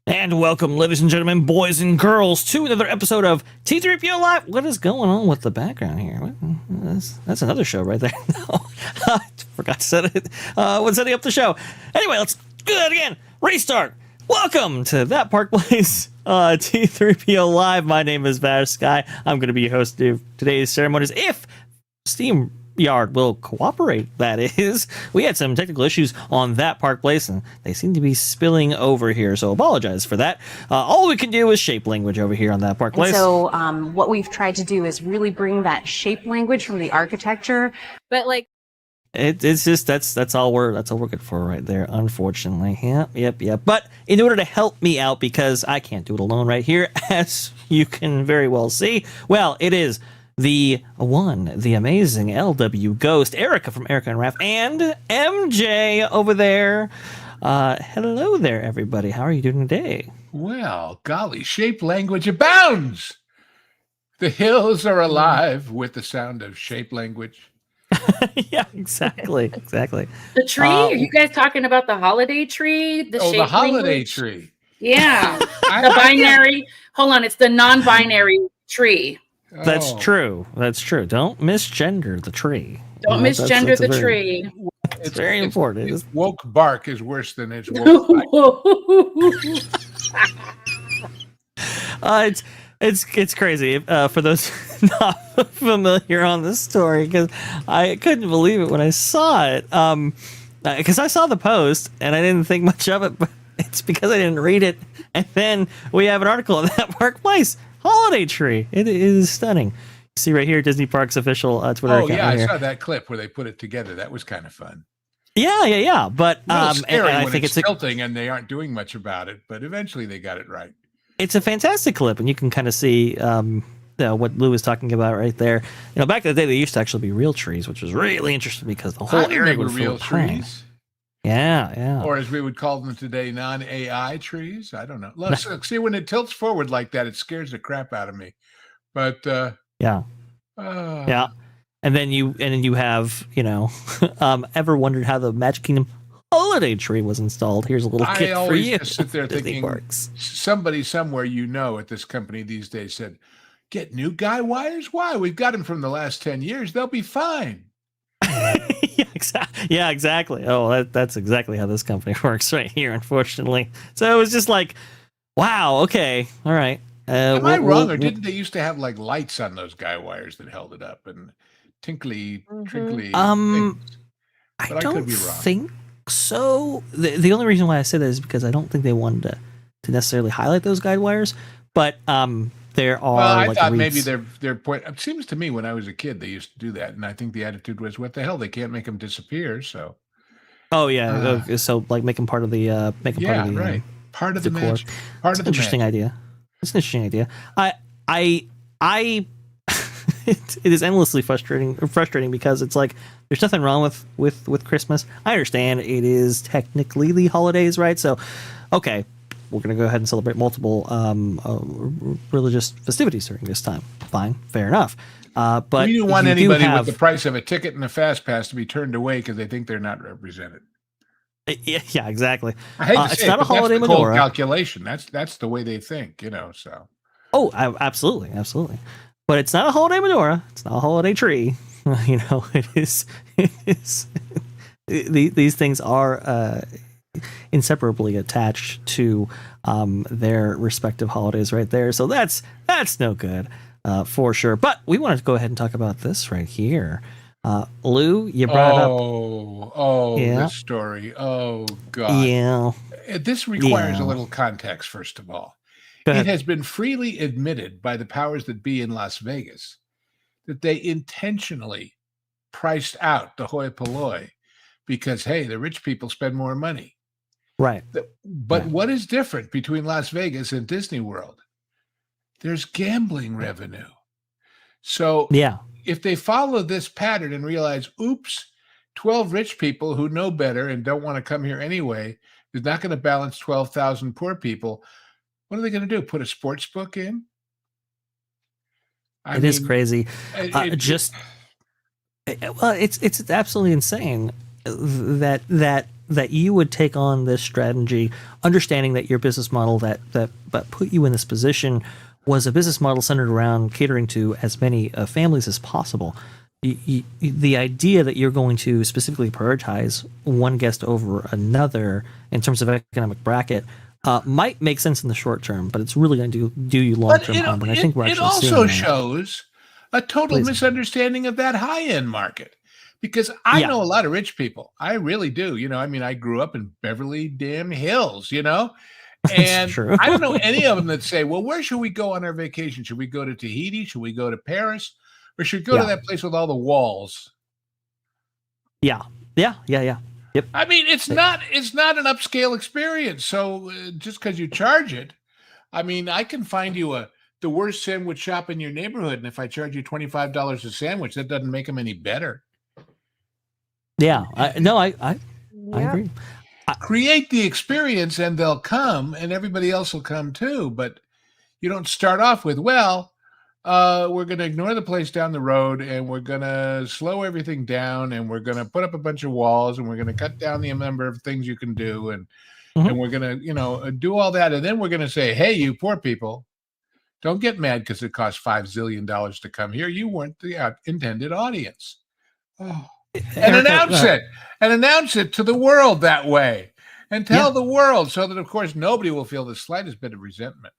And welcome, ladies and gentlemen, boys and girls, to another episode of T3PO Live. What is going on with the background here? That's another show right there. No, I forgot to set it. What's setting up the show? Anyway, let's do that again. Restart. Welcome to That Park Place, T3PO Live. My name is VashSky. I'm going to be your host of today's ceremonies. If Steam Yard will cooperate, that is. We had some technical issues on That Park Place, and they seem to be spilling over here, so apologize for that. All we can do is shape language over here on That Park Place. And so what we've tried to do is really bring that shape language from the architecture, but like it's just that's all we're good for right there, unfortunately. Yep. But in order to help me out, because I can't do it alone right here, as you can very well see, well, it is the one, the amazing LW Ghost, Erica from Erica and Raph, and MJ over there. Hello there, everybody. How are you doing today? Well, golly, shape language abounds. The hills are alive with the sound of shape language. Yeah, exactly. The tree? Are you guys talking about the holiday tree? The holiday language? Tree. Yeah. The binary. Hold on, it's the non-binary tree. That's true. Don't misgender the tree. Don't misgender the tree. It's very important. Its woke bark is worse than its woke bite. It's crazy. For those not familiar on this story, because I couldn't believe it when I saw it. Because I saw the post and I didn't think much of it, but it's because I didn't read it. And then we have an article on That Park Place holiday tree. It is stunning. See right here, Disney Parks official Twitter account. Oh yeah, right I here. saw that clip where they put it together. That was kind of fun. Yeah. But scary I when think it's tilting and they aren't doing much about it. But eventually they got it right. It's a fantastic clip, and you can kind of see what Lou was talking about right there. Back in the day, they used to actually be real trees, which was really interesting because the whole area would real trees. Yeah. Or as we would call them today, non-AI trees. I don't know. Let's see, when it tilts forward like that, it scares the crap out of me. But yeah. And then you have ever wondered how the Magic Kingdom holiday tree was installed. Here's a little I gift for always you. just sit there Disney thinking, Parks. somebody somewhere at this company these days said, "Get new guy wires? Why? We've got them from the last 10 years. They'll be fine." Yeah, exactly. Oh, that's exactly how this company works right here, unfortunately. So it was just like, wow, okay, all right. Am I wrong, or didn't they used to have like lights on those guy wires that held it up and tinkly, trinkly things? I But I could don't be wrong. think so. The only reason why I say that is because I don't think they wanted to necessarily highlight those guide wires, but there are. Well, I like thought maybe reeds- their point. It seems to me when I was a kid they used to do that, and I think the attitude was, "What the hell? They can't make them disappear." So Oh yeah, uh, so like making part of the yeah, right. Part of the decor. magic. Part It's of an the interesting magic. idea. It's an interesting idea. I it is endlessly frustrating because it's like there's nothing wrong with Christmas. I understand it is technically the holidays, right? So, okay, we're gonna go ahead and celebrate multiple religious festivities during this time. Fine, fair enough. But We don't want you do anybody have, with the price of a ticket and a fast pass to be turned away because they think they're not represented. yeah, exactly. I hate to It's say not it, a but holiday that's the cold menorah. calculation. That's the way they think, So Oh, absolutely, absolutely. But it's not a holiday menorah. It's not a holiday tree. It is. It is. These things are inseparably attached to their respective holidays, right there. So that's no good for sure. But we wanted to go ahead and talk about this right here. Lou, you brought up. the Yeah, story. Oh God. yeah, This requires a yeah. little context, first of all. Go It ahead. has been freely admitted by the powers that be in Las Vegas that they intentionally priced out the hoi polloi because, hey, the rich people spend more money. Right. But Right. what is different between Las Vegas and Disney World? There's gambling revenue. So Yeah. if they follow this pattern and realize, oops, 12 rich people who know better and don't want to come here anyway is not going to balance 12,000 poor people, what are they going to do? Put a sports book in? I It is mean, crazy. it Well, it's absolutely insane that you would take on this strategy, understanding that your business model that put you in this position was a business model centered around catering to as many families as possible. The idea that you're going to specifically prioritize one guest over another in terms of economic bracket might make sense in the short term, but it's really going to do you long term harm. And I think we're it actually also seeing that. shows a total Please. misunderstanding of that high end market. Because I Yeah. know a lot of rich people. I really do. I grew up in Beverly damn Hills. And true. I don't know any of them that say, well, where should we go on our vacation? Should we go to Tahiti? Should we go to Paris? Or should we go to Yeah. that place with all the walls? Yeah. Yep. I mean, it's not an upscale experience. So just because you charge it, I mean, I can find you the worst sandwich shop in your neighborhood, and if I charge you $25 a sandwich, that doesn't make them any better. Yeah. I agree. Create the experience, and they'll come, and everybody else will come too. But you don't start off with, well, we're going to ignore the place down the road, and we're going to slow everything down, and we're going to put up a bunch of walls, and we're going to cut down the number of things you can do, and we're going to, do all that, and then we're going to say, hey, you poor people, don't get mad because it costs $5 zillion to come here. You weren't the intended audience. Oh. And announce it to the world that way, and tell the world so that, of course, nobody will feel the slightest bit of resentment.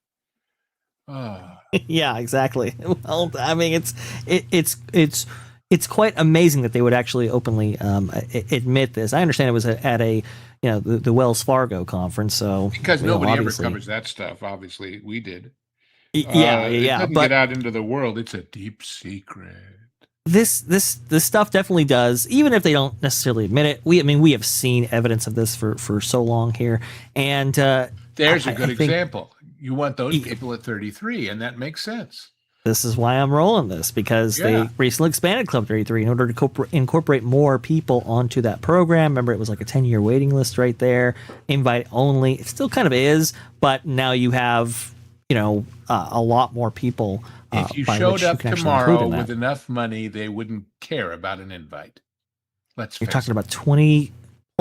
Oh. Yeah, exactly. Well, I mean, it's quite amazing that they would actually openly admit this. I understand it was at a the Wells Fargo conference, so Because nobody ever obviously covers that stuff. Obviously, we did. Yeah, It doesn't but get out into the world. It's a deep secret. this stuff definitely does, even if they don't necessarily admit it. We have seen evidence of this for so long here, and There's a good I think example. You want those people at 33, and that makes sense. this is why I'm rolling this, because they recently expanded Club 33 in order to incorporate more people onto that program. Remember, it was like a 10-year waiting list right there, invite only. It still kind of is, but now you have a lot more people. If you by showed which you up can actually include tomorrow in that. with enough money, they wouldn't care about an invite. Let's You're face talking it. about 20+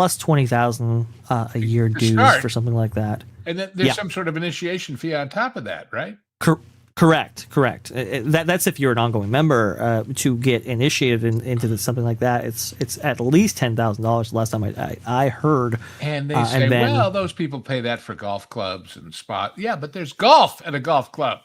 plus 20,000 a year To dues start. for something like that. And then there's Yeah. some sort of initiation fee on top of that, right? Correct. That's if you're an ongoing member. To get initiated into something like that, it's at least $10,000. Last time I heard. And they say, then, well, those people pay that for golf clubs and spot. Yeah, but there's golf at a golf club.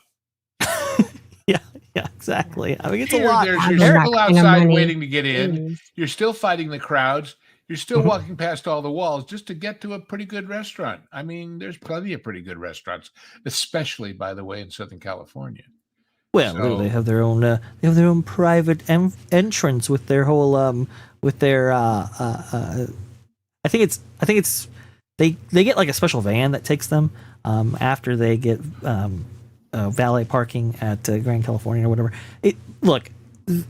yeah, exactly. I mean, it's Here, a lot. you're Having still that kind of outside money. waiting to get in. Jeez. You're still fighting the crowds. You're still Mm-hmm. walking past all the walls just to get to a pretty good restaurant. I mean, there's plenty of pretty good restaurants, especially, by the way, in Southern California. Well, So- they have their own private entrance with their whole with their I think it's they get like a special van that takes them after they get valet parking at Grand California or whatever.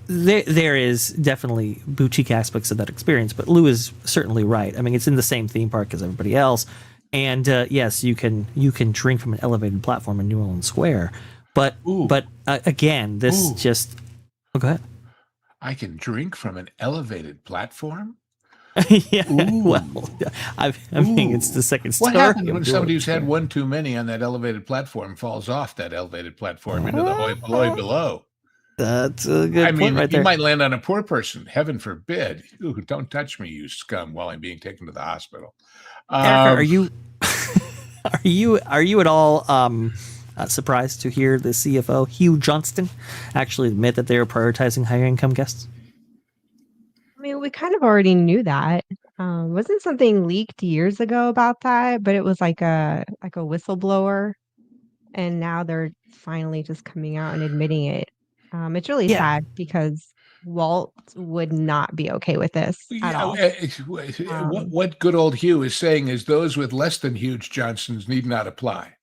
There is definitely boutique aspects of that experience, but Lou is certainly right. I mean, it's in the same theme park as everybody else, and yes, you can drink from an elevated platform in New Orleans Square. But Ooh. again, this Ooh. just go ahead. I can drink from an elevated platform. Yeah, Ooh. well, I mean, it's the second story. What happens when of somebody New who's had Orleans one too many on that elevated platform falls off that elevated platform into the hoi polloi below? Square. That's a good I point mean, right you there. might land on a poor person. Heaven forbid. Ooh, don't touch me, you scum, while I'm being taken to the hospital. Erica, are you at all surprised to hear the CFO Hugh Johnston actually admit that they are prioritizing higher income guests? I mean, we kind of already knew that. Wasn't something leaked years ago about that? But it was like a whistleblower, and now they're finally just coming out and admitting it. It's really Yeah. sad because Walt would not be okay with this at Yeah, all. what good old Hugh is saying is those with less than huge Johnsons need not apply.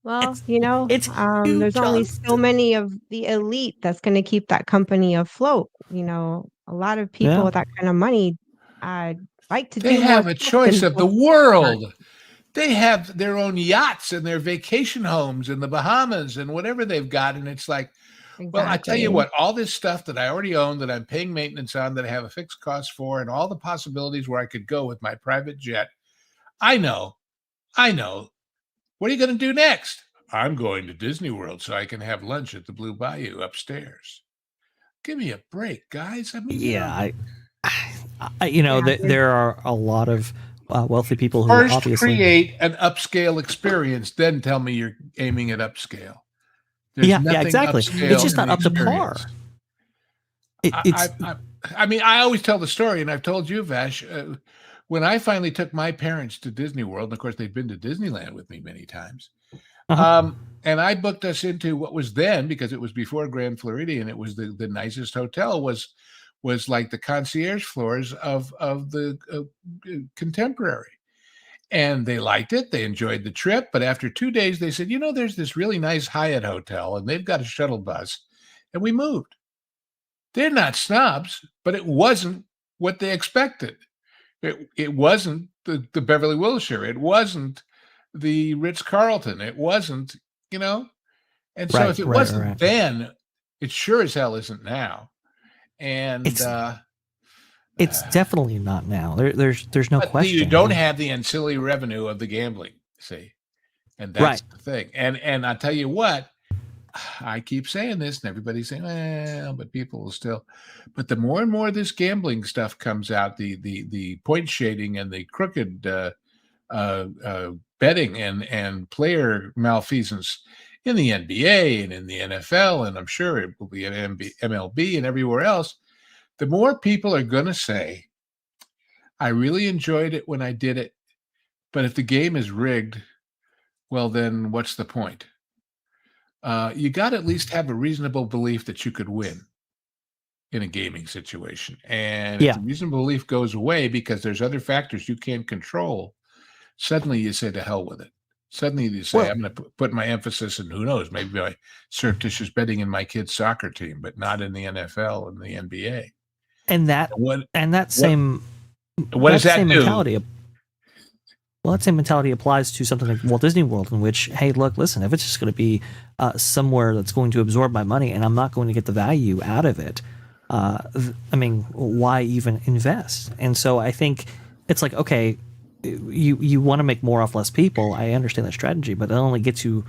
Well, It's- there's Hugh only Johnston. so many of the elite that's going to keep that company afloat. A lot of people Yeah. with that kind of money like to They do have more a stuff choice than of the just- world. They have their own yachts and their vacation homes in the Bahamas and whatever they've got. And it's like, well, I tell you Exactly. what, all this stuff that I already own, that I'm paying maintenance on, that I have a fixed cost for, and all the possibilities where I could go with my private jet. I know. What are you going to do next? I'm going to Disney World so I can have lunch at the Blue Bayou upstairs. Give me a break, guys. I mean, Yeah, Yeah, there are a lot of wealthy people who first obviously create an upscale experience, then tell me you're aiming at upscale. There's Yeah, nothing exactly. upscale It's just in not the up to par. experience. It's I mean, I always tell the story, and I've told you, Vash, when I finally took my parents to Disney World, and of course they've been to Disneyland with me many times, Uh-huh. and I booked us into what was then, because it was before Grand Floridian, it was the nicest hotel, was like the concierge floors of the Contemporary. And they liked it. They enjoyed the trip. But after 2 days, they said, there's this really nice Hyatt hotel and they've got a shuttle bus. And we moved. They're not snobs, but it wasn't what they expected. It wasn't the Beverly Wilshire. It wasn't the Ritz-Carlton. It wasn't, And so Right, if it right, wasn't right. then, it sure as hell isn't now. And it's definitely not now. There's no but question. you don't have the ancillary revenue of the gambling, see, and that's Right. the thing. And I tell you what, I keep saying this, and everybody's saying, "Well, but people will still." But the more and more this gambling stuff comes out, the point shading and the crooked betting and player malfeasance in the NBA and in the NFL, and I'm sure it will be at MLB and everywhere else. The more people are going to say, I really enjoyed it when I did it, but if the game is rigged, well, then what's the point? You got to at least have a reasonable belief that you could win in a gaming situation. And Yeah. if the reasonable belief goes away because there's other factors you can't control, suddenly you say, to hell with it. Suddenly you say, Well- I'm going to put my emphasis in, who knows, maybe my surreptitious betting in my kid's soccer team, but not in the NFL and the NBA. and that What same does that same do? mentality. Well, that same mentality applies to something like Walt Disney World, in which, hey, look, listen, if it's just going to be somewhere that's going to absorb my money and I'm not going to get the value out of it, I mean, why even invest? And so I think it's like, okay, you want to make more off less people. I understand that strategy, but it only gets you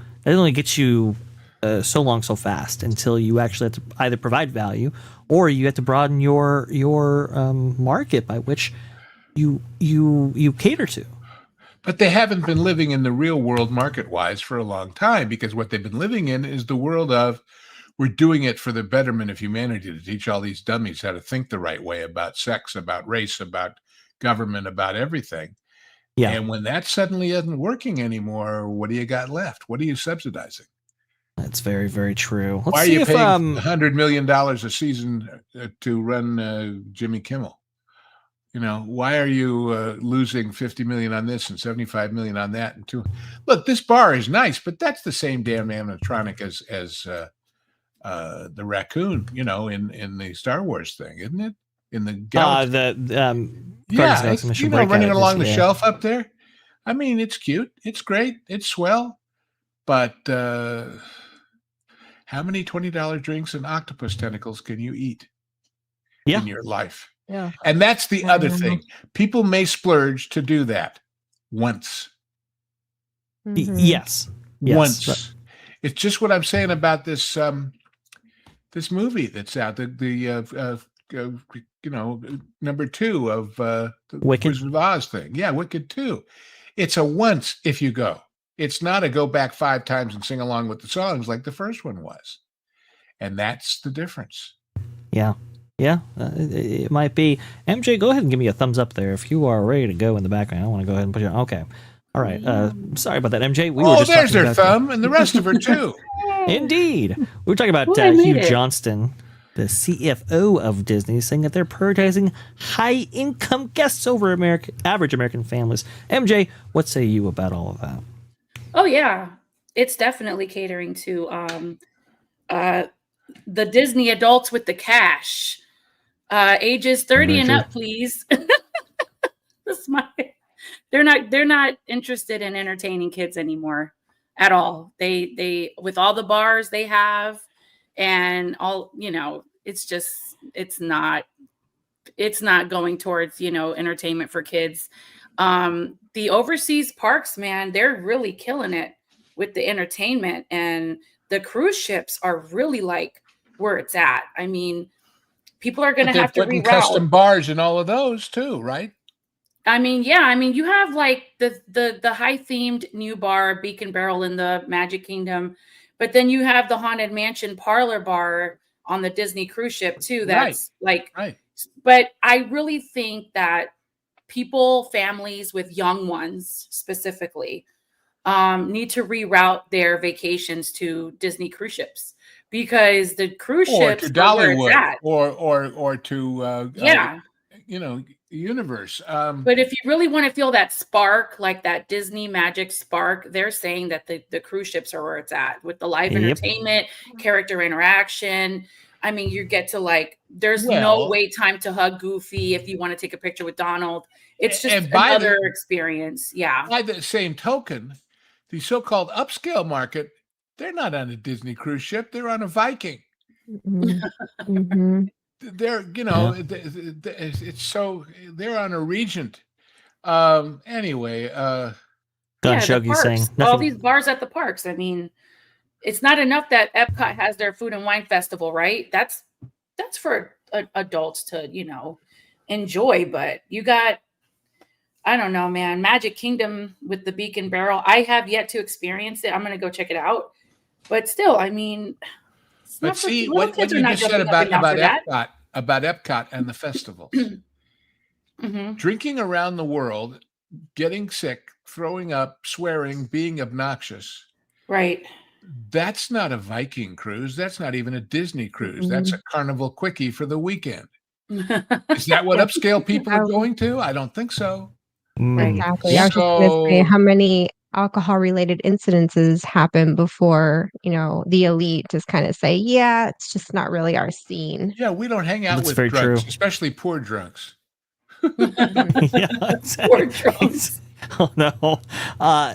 so long so fast until you actually have to either provide value or you have to broaden your market by which you cater to. But they haven't been living in the real world market-wise for a long time, because what they've been living in is the world of, we're doing it for the betterment of humanity, to teach all these dummies how to think the right way about sex, about race, about government, about everything. Yeah. And when that suddenly isn't working anymore, what do you got left? What are you subsidizing? That's very, very true. Let's Why are see you if paying $100 million a season to run Jimmy Kimmel? Why are you losing 50 million on this and 75 million on that? Look, this bar is nice, but that's the same damn animatronic as the raccoon, in the Star Wars thing, isn't it? In the Galaxy. It's, running along the shelf up there. I mean, it's cute, it's great, it's swell, but how many $20 drinks and octopus tentacles can you eat in your life? Yeah. And that's the other thing. People may splurge to do that once. Yes. Once. It's just what I'm saying about this this movie that's out, the number 2 of the Wicked. Wizard of Oz thing. Yeah, Wicked 2. It's a once if you go. It's not a go back 5 times and sing along with the songs like the first one was. And that's the difference. Yeah. Yeah, it might be. MJ, go ahead and give me a thumbs up there if you are ready to go in the background. I want to go ahead and put you on. Okay. All right. Sorry about that, MJ. We were just there's talking their about thumb and the rest of her too. Indeed. We were talking about Hugh Johnston, the CFO of Disney, saying that they're prioritizing high-income guests over average American families. MJ, what say you about all of that? Oh, yeah. It's definitely catering to the Disney adults with the cash. Ages 30 and up, please. They're not interested in entertaining kids anymore at all. They with all the bars they have and all, it's not going towards, entertainment for kids. The overseas parks, man, they're really killing it with the entertainment, and the cruise ships are really like where it's at. I mean, people are going to have to reroute. Custom bars and all of those too, right? I mean, yeah. I mean, you have like the high themed new bar, Beacon Barrel in the Magic Kingdom, but then you have the Haunted Mansion parlor bar on the Disney cruise ship too. That's right. But I really think that families with young ones specifically, need to reroute their vacations to Disney cruise ships, because the cruise ships to Dollywood or to Universe. But if you really want to feel that spark, like that Disney magic spark, they're saying that the cruise ships are where it's at with the live entertainment, character interaction. I mean, you get to there's no wait time to hug Goofy if you want to take a picture with Donald. It's just another experience. Yeah. By the same token, the so-called upscale market, they're not on a Disney cruise ship. They're on a Viking. Mm-hmm. They're, it's so, they're on a Regent. Anyway. Shuggy saying nothing. All these bars at the parks. I mean, it's not enough that Epcot has their food and wine festival, right? That's for adults to, enjoy. But you got, I don't know, man, Magic Kingdom with the Beacon Barrel. I have yet to experience it. I'm going to go check it out. But still, I mean, but see what you just said about Epcot and the festivals. Mm-hmm. Drinking around the world, getting sick, throwing up, swearing, being obnoxious. Right. That's not a Viking cruise. That's not even a Disney cruise. That's a Carnival quickie for the weekend. Is that what upscale people are going to? I don't think so. Exactly. I was just going to say, how many alcohol-related incidences happen before, the elite just kind of say, yeah, it's just not really our scene. Yeah, we don't hang out with drunks, especially poor drunks. Yeah, exactly. Poor drunks. Oh, no.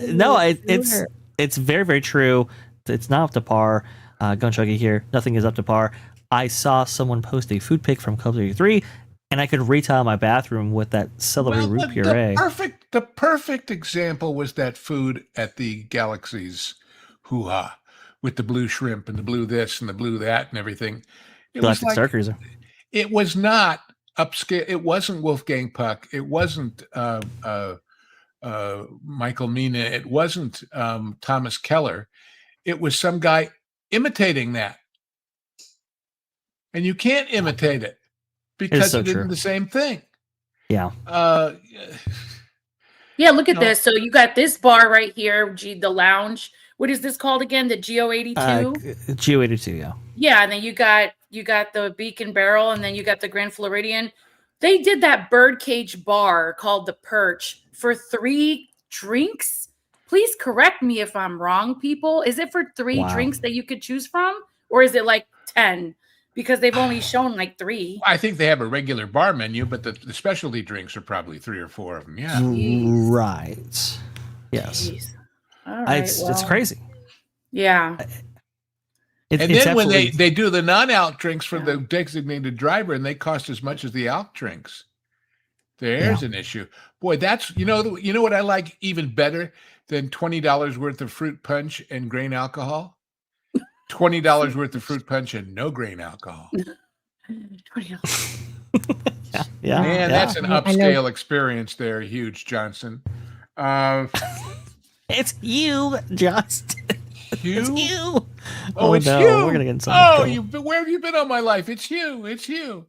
No, it's very, very true. It's not up to par. Gunchuggy here. Nothing is up to par. I saw someone post a food pic from Club 33, and I could retile my bathroom with that celery Well, root puree. the perfect example was that food at the Galaxy's hoo-ha with the blue shrimp and the blue this and the blue that and everything. It was Galactic Star Cruiser. it was not upscale. It wasn't Wolfgang Puck. It wasn't Michael Mina. It wasn't Thomas Keller. It was some guy imitating that. And you can't imitate it because so it isn't true. the same thing. Yeah. Yeah, look at No. this. So you got this bar right here, the lounge. What is this called again? The GO82? GO82, yeah. Yeah, and then you got the Beacon Barrel, and then you got the Grand Floridian. They did that birdcage bar called the Perch for 3 drinks. Please correct me if I'm wrong, people. Is it for 3 drinks that you could choose from? Or is it like 10? Because they've only shown like 3. I think they have a regular bar menu, but the specialty drinks are probably 3 or 4 of them. Yeah. Jeez. Right. Yes. Jeez. All right, It's crazy. Yeah. And then when they do the non-alc drinks for the designated driver, and they cost as much as the alc drinks, there's an issue. Boy, that's you know what I like even better than $20 worth of fruit punch and grain alcohol. $20 worth of fruit punch and no grain alcohol. $20. Yeah. Man, that's an upscale experience there, Huge Johnson. It's you, Justin. Hugh? It's you. Oh, it's no, you. We're gonna get in some trouble. Where have you been all my life? It's you. It's you.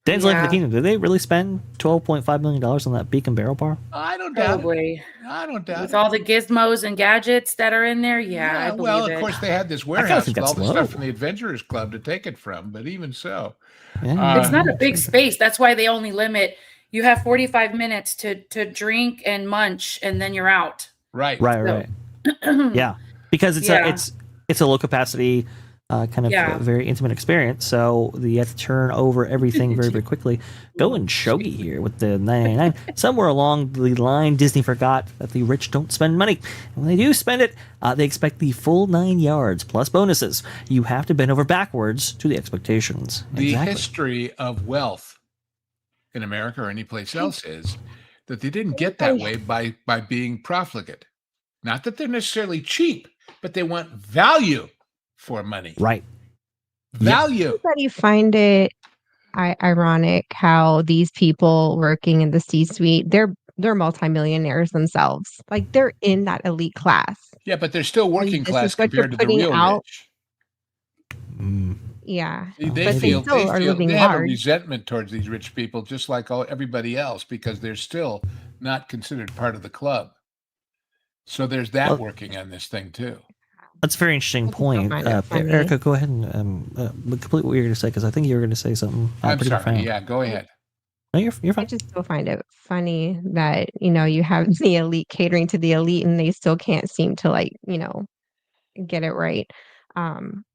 Dan's Life of the Kingdom. Did they really spend $12.5 million on that Beacon Barrel bar? I don't doubt Probably. it. I don't doubt With it. all the gizmos and gadgets that are in there, I believe well, it. of course, they had this warehouse with all the stuff from the Adventurers Club to take it from, but even so. It's not a big space. That's why they only limit. You have 45 minutes to drink and munch, and then you're out. Right. Yeah, because it's a low capacity kind of very intimate experience, so you have to turn over everything very, very quickly. Going shogi here with the $9.99. Somewhere along the line, Disney forgot that the rich don't spend money, and when they do spend it, they expect the full 9 yards plus bonuses. You have to bend over backwards to the expectations. The history of wealth in America or any place else is that they didn't get that way by being profligate. Not that they're necessarily cheap, but they want value for money. Right. Value. Everybody find it ironic how these people working in the C-suite, they're multimillionaires themselves. Like they're in that elite class. Yeah, but they're still working class compared to the real rich. Yeah. They have a resentment towards these rich people, just like everybody else, because they're still not considered part of the club. So there's that working on this thing too. That's a very interesting point. Erica, go ahead and complete what you're going to say, because I think you were going to say something. I'm sorry. Yeah, go ahead. No, you're fine. I just still find it funny that, you have the elite catering to the elite and they still can't seem to get it right.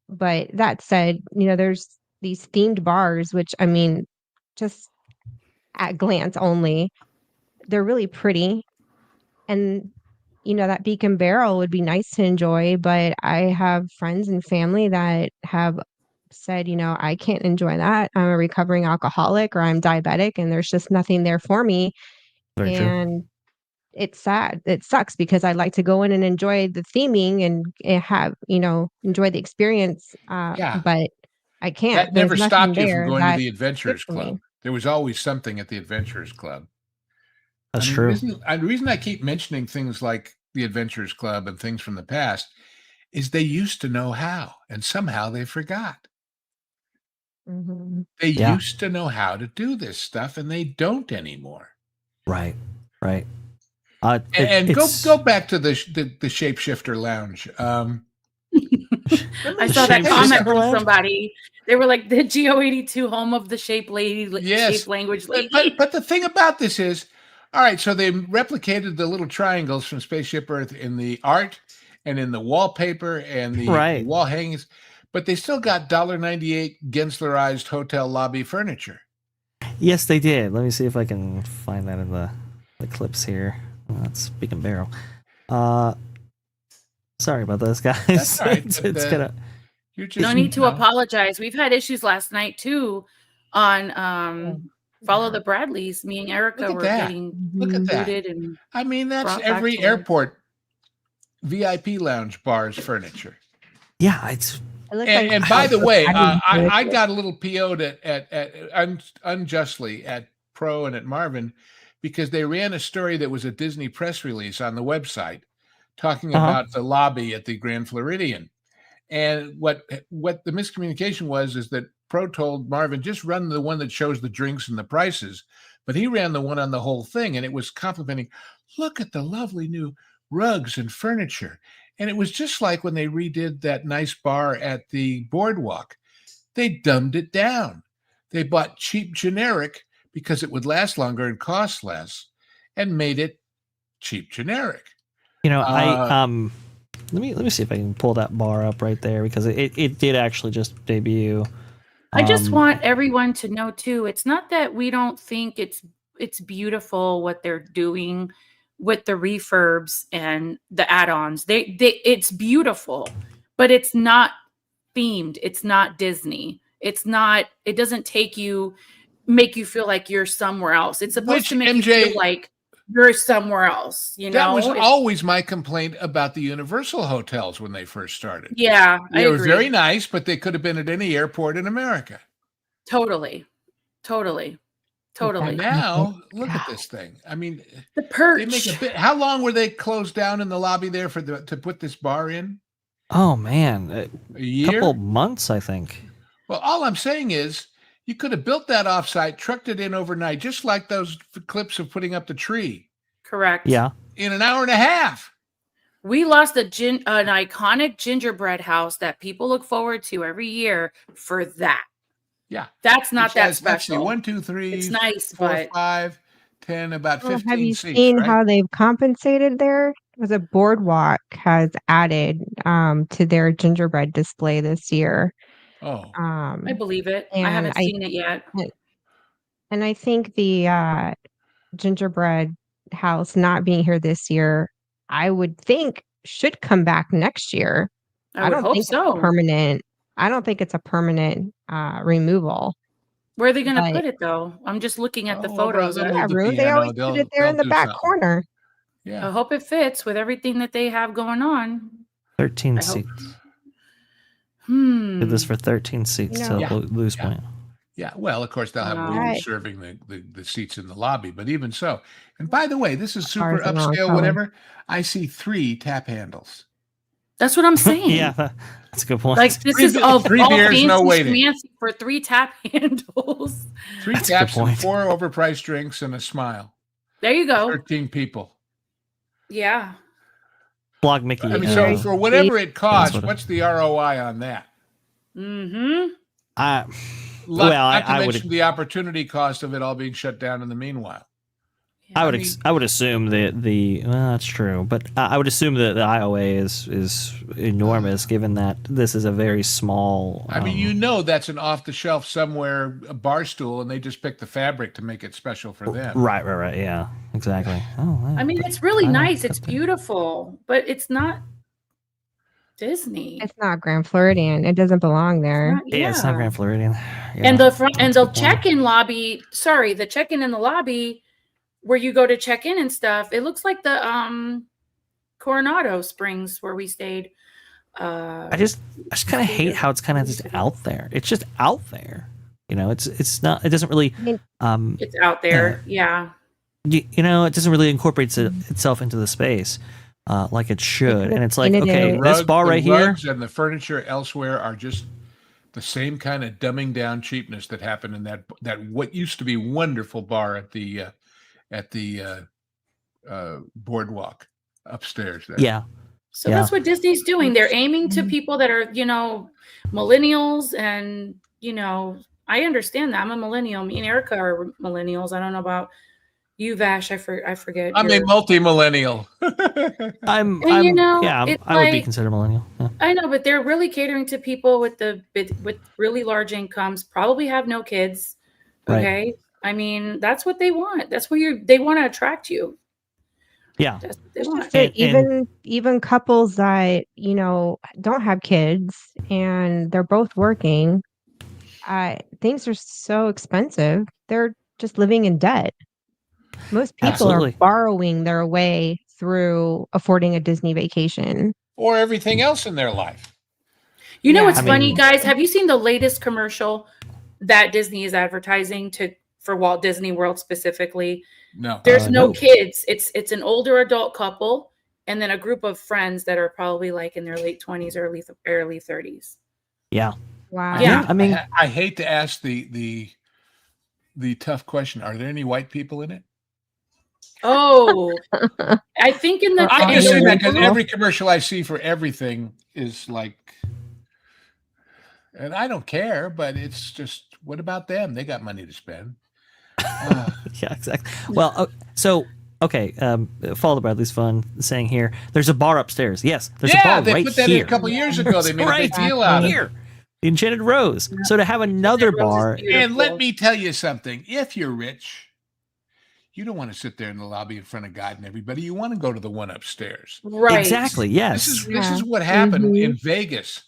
But that said, there's these themed bars, which just at glance only, they're really pretty. And that Beacon Barrel would be nice to enjoy, but I have friends and family that have said, I can't enjoy that. I'm a recovering alcoholic or I'm diabetic and there's just nothing there for me. Very and true. It's sad. It sucks because I like to go in and enjoy the theming and have, enjoy the experience. But I can't. That never stopped you from going to the that's Adventurers Club. There was always something at the Adventurers Club. That's true. The reason I keep mentioning things like the Adventurers Club and things from the past is they used to know how, and somehow they forgot. They used to know how to do this stuff, and they don't anymore. Right. And go back to the Shapeshifter Lounge. I saw that comment from somebody. They were like, the GO82 home of the shape language lady. But the thing about this is, all right, so they replicated the little triangles from Spaceship Earth in the art and in the wallpaper and the wall hangings, but they still got $1.98 Genslerized hotel lobby furniture. Yes, they did. Let me see if I can find that in the clips here. That's Beacon Barrel. Sorry about this, guys. That's right. It's kind of You're just, No need to you know, apologize. We've had issues last night too on Follow the Bradleys. Me and look Erica at were that. getting Look at that. booted and I mean, that's brought back every to life. airport VIP lounge bar's furniture. Yeah, it's It looks like And by the way, I I got a little PO'd unjustly at Pro and at Marvin because they ran a story that was a Disney press release on the website talking Uh-huh. about the lobby at the Grand Floridian. And what the miscommunication was is that Pro told Marvin, just run the one that shows the drinks and the prices. But he ran the one on the whole thing, and it was complimenting, look at the lovely new rugs and furniture. And it was just like when they redid that nice bar at the boardwalk. They dumbed it down. They bought cheap generic because it would last longer and cost less, and made it cheap generic. I let me see if I can pull that bar up right there because it did actually just debut. I just want everyone to know too, it's not that we don't think it's beautiful what they're doing with the refurbs and the add-ons. They it's beautiful, but it's not themed. It's not Disney. It doesn't make you feel like you're somewhere else. It's supposed to make you feel like you're somewhere else, you know? That was always my complaint about the Universal hotels when they first started. Yeah, they were very nice, but they could have been at any airport in America. Totally. And now, look at this thing. I mean, the perch. They make a bit. How long were they closed down in the lobby there to put this bar in? Oh man, a year, couple months, I think. Well, all I'm saying is, you could have built that offsite, trucked it in overnight, just like those clips of putting up the tree. Correct. Yeah. In an hour and a half. We lost an iconic gingerbread house that people look forward to every year for that. Yeah. That's not that special. Let's see, 1, 2, 3, it's nice, 4, but 5, 10, about 15 have you seats. seen right? how they've compensated there? Because a boardwalk has added to their gingerbread display this year. Oh, I believe it. I haven't seen it yet. And I think the gingerbread house not being here this year, I would think should come back next year. I don't think so. I don't think it's a permanent removal. Where are they going to put it though? I'm just looking at the photos. They always put it there in the back corner. Yeah. I hope it fits with everything that they have going on. 13 seats. Did this for 13 seats to lose point. Yeah, well, of course, they'll have rooms serving the seats in the lobby, but even so. And by the way, this is super upscale, whatever. I see 3 tap handles. That's what I'm saying. Yeah, that's a good point. Like this is all 3 beers, no waiting. For 3 tap handles. 3 taps and 4 overpriced drinks and a smile. There you go. 13 people. Yeah. Blog Mickey. I mean, so for whatever it costs, what's the ROI on that? Mm-hmm. Not to mention the opportunity cost of it all being shut down in the meanwhile. I would assume that that's true, but I would assume that the IOA is enormous, given that this is a very small. I mean, that's an off the shelf somewhere, a bar stool, and they just pick the fabric to make it special for them. Right. Yeah, exactly. Oh, wow. I mean, it's really nice. It's beautiful, but it's not Disney. It's not Grand Floridian. It doesn't belong there. It's not Grand Floridian. Yeah. And the check-in lobby. Sorry, the check-in in the lobby. Where you go to check in and stuff, it looks like the Coronado Springs where we stayed. I just kind of hate how it's kind of just out there. It's just out there, It's not. It doesn't really. It's out there, yeah. It doesn't really incorporate itself into the space like it should, and it's like this bar right here and the furniture elsewhere are just the same kind of dumbing down cheapness that happened in that what used to be wonderful bar at the boardwalk upstairs there. Yeah. So that's what Disney's doing. They're aiming to people that are, millennials and, I understand that. I'm a millennial. Me and Erica are millennials. I don't know about you, Vash. I forget. I'm a multi-millennial. I would be considered millennial. Yeah. I know, but they're really catering to people with really large incomes, probably have no kids. Okay. Right. I mean, that's what they want. That's where they want to attract you. Yeah. That's what they want. So And even couples that, don't have kids and they're both working, things are so expensive. They're just living in debt. Most people are absolutely. borrowing their way through affording a Disney vacation. Or everything else in their life. You know Yeah. what's I funny, mean- guys? Have you seen the latest commercial that Disney is advertising for Walt Disney World specifically? No. There's no No. kids. It's an older adult couple and then a group of friends that are probably like in their late 20s, early 30s. Yeah. Wow. Yeah. I mean, I hate to ask the tough question. Are there any white people in it? Oh, I think in the I'm in just the saying that because local- every commercial I see for everything is like, and I don't care, but it's just, what about them? They got money to spend. yeah, exactly. Well, okay. Follow Bradley's fun saying here. There's a bar upstairs. Yes, there's a bar they right put that here. in a couple years ago. They made a big deal out of it. Here, the Enchanted Rose. So to have another Enchanted Rose is bar, beautiful. And let me tell you something. If you're rich, you don't want to sit there in the lobby in front of God and everybody. You want to go to the one upstairs. Right. exactly. Yes. This is what happened in Vegas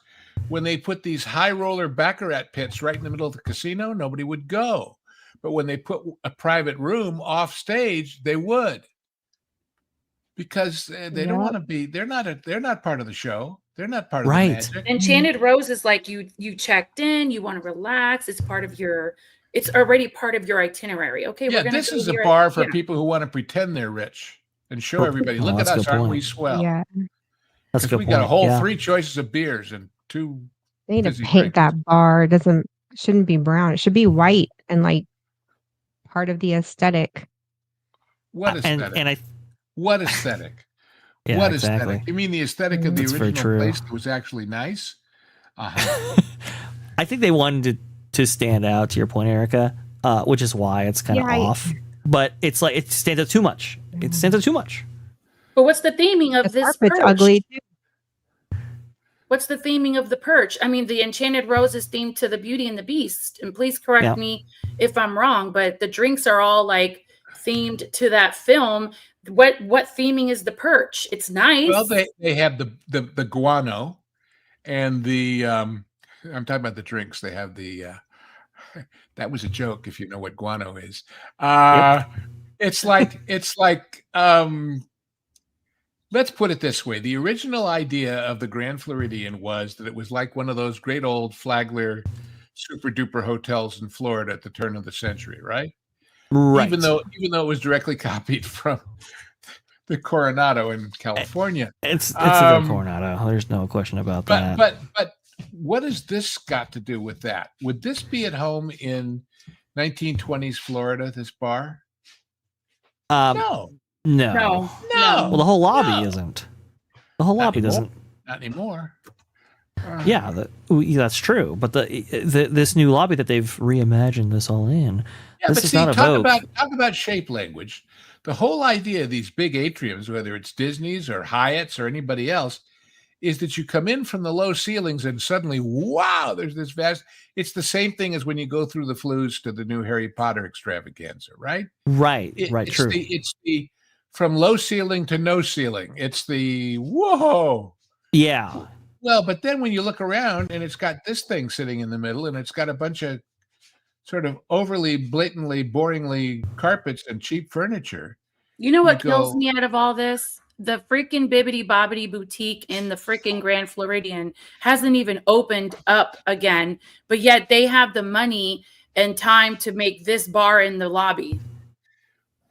when they put these high roller baccarat pits right in the middle of the casino. Nobody would go, but when they put a private room off stage, they would, because they don't want to be. They're not part of the show. They're not part of the magic. Enchanted Rose is like you checked in, you want to relax. It's already part of your itinerary. Okay, Yeah, we're gonna this go is a here. bar for Yeah. people who want to pretend they're rich and show everybody, look at that's a us, good aren't we point. swell? Yeah. That's a Because good we point. got a whole yeah. 3 choices of beers and 2 They need to fizzy paint drinks. that bar. It shouldn't be brown. It should be white and like part of the aesthetic. What aesthetic? And What aesthetic? yeah, What exactly. aesthetic? You mean the aesthetic of the That's very original true. place that was actually nice? Uh-huh. I think they wanted to stand out. To your point, Erica, which is why it's kind of off. But it's like it stands out too much. It stands out too much. But what's the theming of The this carpet's perch? ugly too. What's the theming of the perch? I mean, the Enchanted Rose is themed to the Beauty and the Beast. And please correct me if I'm wrong, but the drinks are all like themed to that film. What theming is the perch? It's nice. Well, they have the guano and the I'm talking about the drinks. They have the that was a joke if you know what guano is. It's like let's put it this way. The original idea of the Grand Floridian was that it was like one of those great old Flagler super duper hotels in Florida at the turn of the century, right? Right. Even though it was directly copied from the Coronado in California. it's a good Coronado. There's no question about that. But what has this got to do with that? Would this be at home in 1920s Florida, this bar? No. No. Well, the whole lobby isn't. The whole lobby doesn't. Not anymore. Yeah, that's true. But this new lobby that they've reimagined this all in. Yeah, this but is see, not a Vogue. talk about shape language. The whole idea of these big atriums, whether it's Disney's or Hyatt's or anybody else, is that you come in from the low ceilings and suddenly, wow, there's this vast. It's the same thing as when you go through the flues to the new Harry Potter extravaganza, right? Right, It's true. It's the from low ceiling to no ceiling. It's the whoa. Yeah. Well, but then when you look around and it's got this thing sitting in the middle and it's got a bunch of sort of overly, blatantly, boringly carpets and cheap furniture. You know what You kills go- me out of all this? The freaking Bibbidi Bobbidi Boutique in the freaking Grand Floridian hasn't even opened up again, but yet they have the money and time to make this bar in the lobby.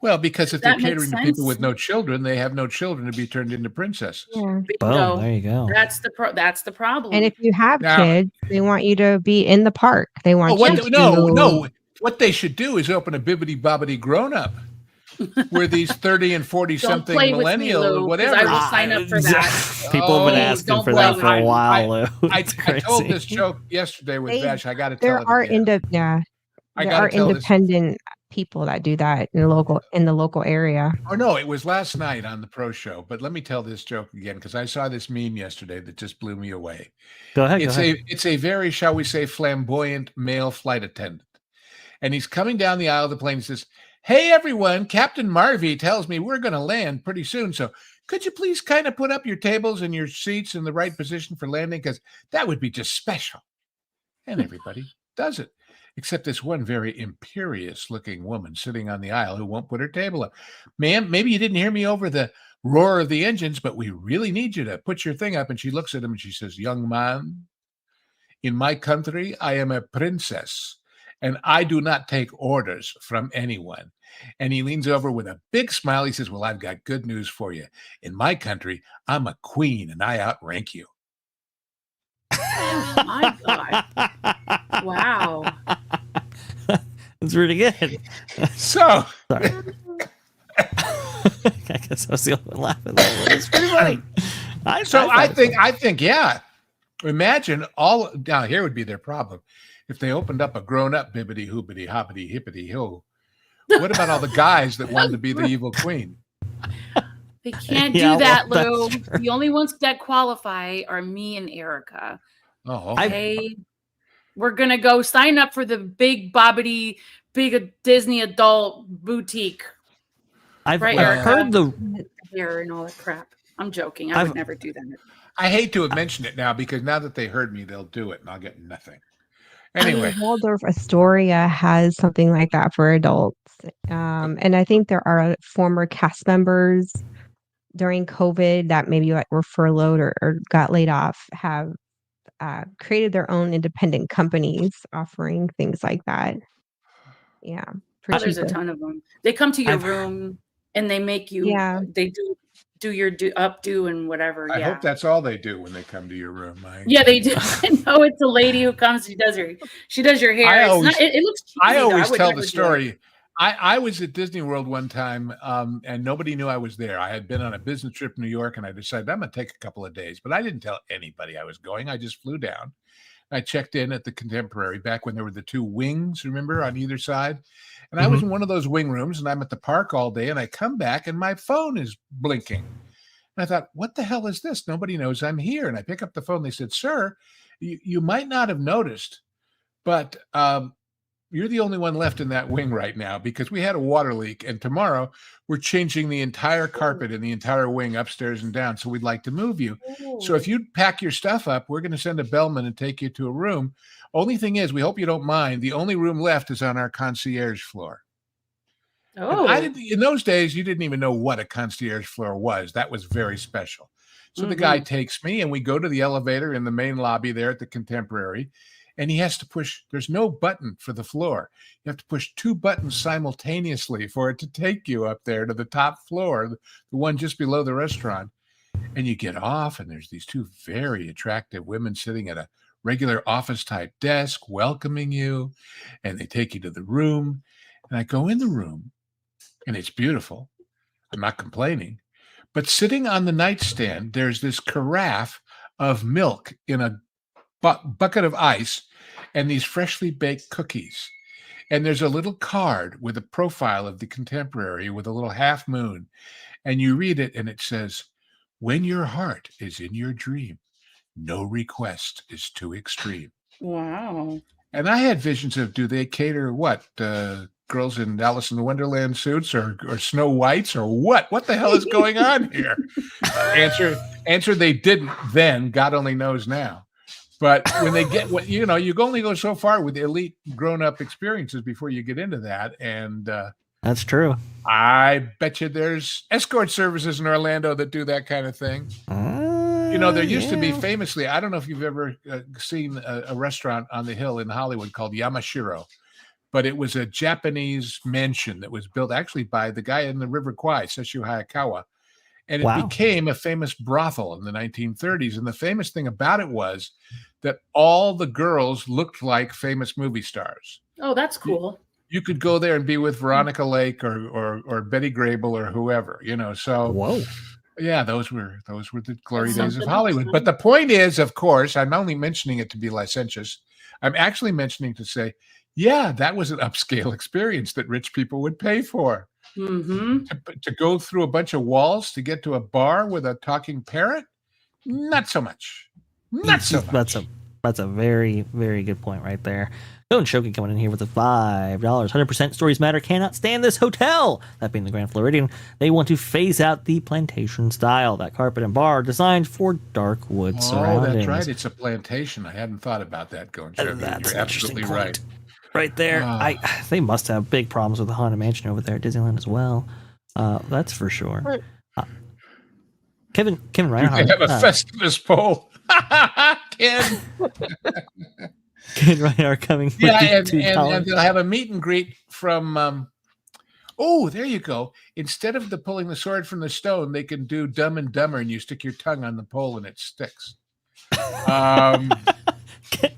Well, because if That they're makes catering to people sense. with no children, they have no children to be turned into princesses. Yeah. Boom. There you go. That's the problem. And if you have Now- kids, they want you to be in the park. They want Oh, you what, to no. What they should do is open a Bibbidi Bobbidi Grown Up, where these 30 and 40 Don't something play with me, millennial Lou, or 'cause whatever. I will sign up for that. People have been Oh, asking don't for play that with for a me. while, Lou. I It's told crazy. this joke yesterday with They- Vash. I got to There tell are it again. I there gotta are tell this. independent people that do that in the local area. Oh no, it was last night on the pro show. But let me tell this joke again because I saw this meme yesterday that just blew me away. Go ahead. It's a very, shall we say, flamboyant male flight attendant, and he's coming down the aisle of the plane. He says, Hey, everyone, Captain Marvy tells me we're going to land pretty soon. So could you please kind of put up your tables and your seats in the right position for landing? Because that would be just special. And everybody does it, except this one very imperious looking woman sitting on the aisle who won't put her table up. Ma'am, maybe you didn't hear me over the roar of the engines, but we really need you to put your thing up. And she looks at him and she says, young man, in my country, I am a princess, and I do not take orders from anyone. And he leans over with a big smile. He says, well, I've got good news for you. In my country, I'm a queen, and I outrank you. Oh my God. Wow. That's really good. So, Sorry. I guess I was the only one laughing. It's pretty funny. I think, yeah. Imagine all now. Here would be their problem if they opened up a grown-up bibbity hoopity hoppity hippity ho. What about all the guys that wanted to be the evil queen? They can't do that, Lou. The only ones that qualify are me and Erica. Oh, okay. We're gonna go sign up for the big Disney adult boutique. I've Erica? heard the hair and all that crap. I'm joking. I would never do that. I hate to have mentioned it now because now that they heard me, they'll do it and I'll get nothing. Anyway, Waldorf Astoria has something like that for adults. And I think there are former cast members during COVID that maybe like were furloughed or got laid off have created their own independent companies offering things like that. Yeah. There's a ton of them. They come to your room and they make you, they do your updo and whatever. I hope that's all they do when they come to your room. Yeah, they do. I know it's a lady who comes. She does your hair. It looks cheesy, I always tell the story. I was at Disney World one time, and nobody knew I was there. I had been on a business trip to New York, and I decided I'm going to take a couple of days. But I didn't tell anybody I was going. I just flew down. I checked in at the Contemporary back when there were the two wings, remember, on either side. And I was in one of those wing rooms, and I'm at the park all day, and I come back, and my phone is blinking. And I thought, what the hell is this? Nobody knows I'm here. And I pick up the phone. They said, sir, you might not have noticed, but you're the only one left in that wing right now because we had a water leak. And tomorrow we're changing the entire carpet in the entire wing upstairs and down. So we'd like to move you. So if you pack your stuff up, we're going to send a bellman and take you to a room. Only thing is, we hope you don't mind. The only room left is on our concierge floor. Oh, in those days, you didn't even know what a concierge floor was. That was very special. So the guy takes me and we go to the elevator in the main lobby there at the Contemporary. And he has to push, there's no button for the floor. You have to push two buttons simultaneously for it to take you up there to the top floor, the one just below the restaurant. And you get off and there's these two very attractive women sitting at a regular office type desk welcoming you. And they take you to the room. And I go in the room and it's beautiful. I'm not complaining. But sitting on the nightstand, there's this carafe of milk in a bucket of ice and these freshly baked cookies. And there's a little card with a profile of the Contemporary with a little half moon. And you read it and it says, when your heart is in your dream, no request is too extreme. Wow. And I had visions of, do they cater what? Girls in Alice in Wonderland suits or Snow Whites or what? What the hell is going on here? Answer, they didn't then. God only knows now. But when they get what, you only go so far with elite grown-up experiences before you get into that. And that's true. I bet you there's escort services in Orlando that do that kind of thing. There used to be famously, I don't know if you've ever seen a restaurant on the Hill in Hollywood called Yamashiro, but it was a Japanese mansion that was built actually by the guy in the River Kwai, Sesshu Hayakawa. And it became a famous brothel in the 1930s. And the famous thing about it was that all the girls looked like famous movie stars. Oh, that's cool. You could go there and be with Veronica Lake or Betty Grable or whoever, So, whoa, yeah, those were the glory days of Hollywood. But the point is, of course, I'm only mentioning it to be licentious. I'm actually mentioning to say, yeah, that was an upscale experience that rich people would pay for. To go through a bunch of walls to get to a bar with a talking parrot? Not so much. Not so much. That's a very, very good point right there. Go and Shoki coming in here with the $5. 100% Stories Matter cannot stand this hotel. That being the Grand Floridian. They want to phase out the plantation style. That carpet and bar are designed for dark wood surroundings. That's right. It's a plantation. I hadn't thought about that, Go and Shoki. That's You're an interesting absolutely point. right. Right there. They must have big problems with the Haunted Mansion over there at Disneyland as well. That's for sure. Kevin Reinhardt. They have a Festivus pole. Ken. Ken Reinhardt coming with and $2. they'll have a meet and greet from oh, there you go. Instead of pulling the sword from the stone, they can do Dumb and Dumber, and you stick your tongue on the pole and it sticks.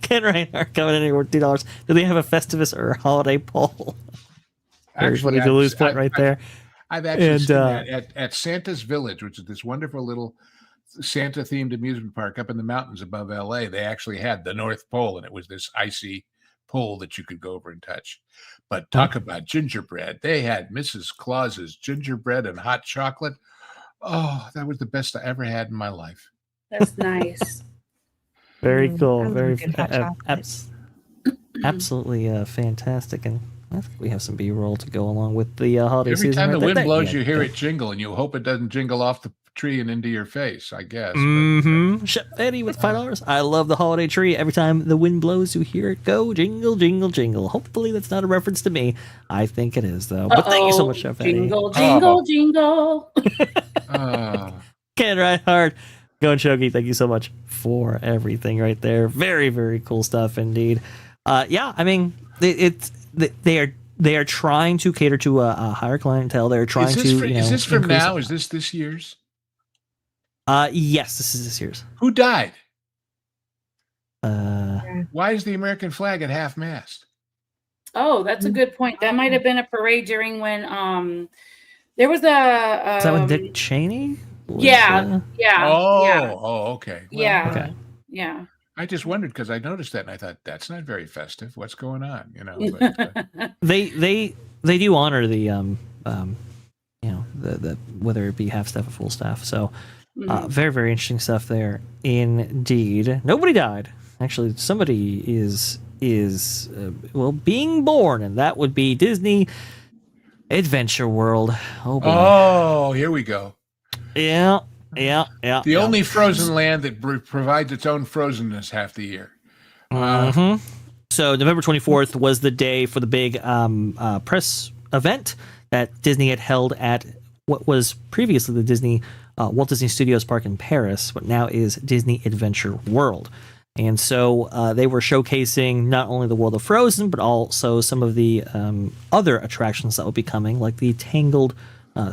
Ken Reinhardt coming in here with $2. Do they have a Festivus or a holiday pole? There's funny to lose point right there. I've actually seen that at Santa's Village, which is this wonderful little Santa-themed amusement park up in the mountains above LA. They actually had the North Pole, and it was this icy pole that you could go over and touch. But talk about gingerbread. They had Mrs. Claus's gingerbread and hot chocolate. Oh, that was the best I ever had in my life. That's nice. Very cool. Very absolutely fantastic. And I think we have some B-roll to go along with the holiday season. Every time the wind blows, you hear it jingle, and you hope it doesn't jingle off the tree and into your face, I guess. Chef Eddie with $5. I love the holiday tree. Every time the wind blows, you hear it go jingle, jingle, jingle. Hopefully that's not a reference to me. I think it is, though. But thank you so much, Chef Eddie. Jingle, jingle, jingle. Ken Reinhardt, Go and Shoki, thank you so much for everything right there. Very, very cool stuff indeed. Yeah, I mean, they are trying to cater to a higher clientele. They're trying is this from now? Is this year's? Yes, this is this year's. Who died? Why is the American flag at half mast? Oh, that's a good point. That might have been a parade during when there was a. Is that when Dick Cheney? Yeah. Oh, okay. Well, yeah. Yeah. I just wondered because I noticed that and I thought that's not very festive. What's going on? But, they do honor the the whether it be half staff or full staff. So very, very interesting stuff there indeed. Nobody died. Actually, somebody is being born, and that would be Disney Adventure World. Oh boy. Oh, here we go. Yeah. The only frozen land that provides its own frozenness half the year. So November 24th was the day for the big press event that Disney had held at what was previously the Disney Walt Disney Studios Park in Paris, what now is Disney Adventure World. And so they were showcasing not only the world of Frozen, but also some of the other attractions that will be coming, like the Tangled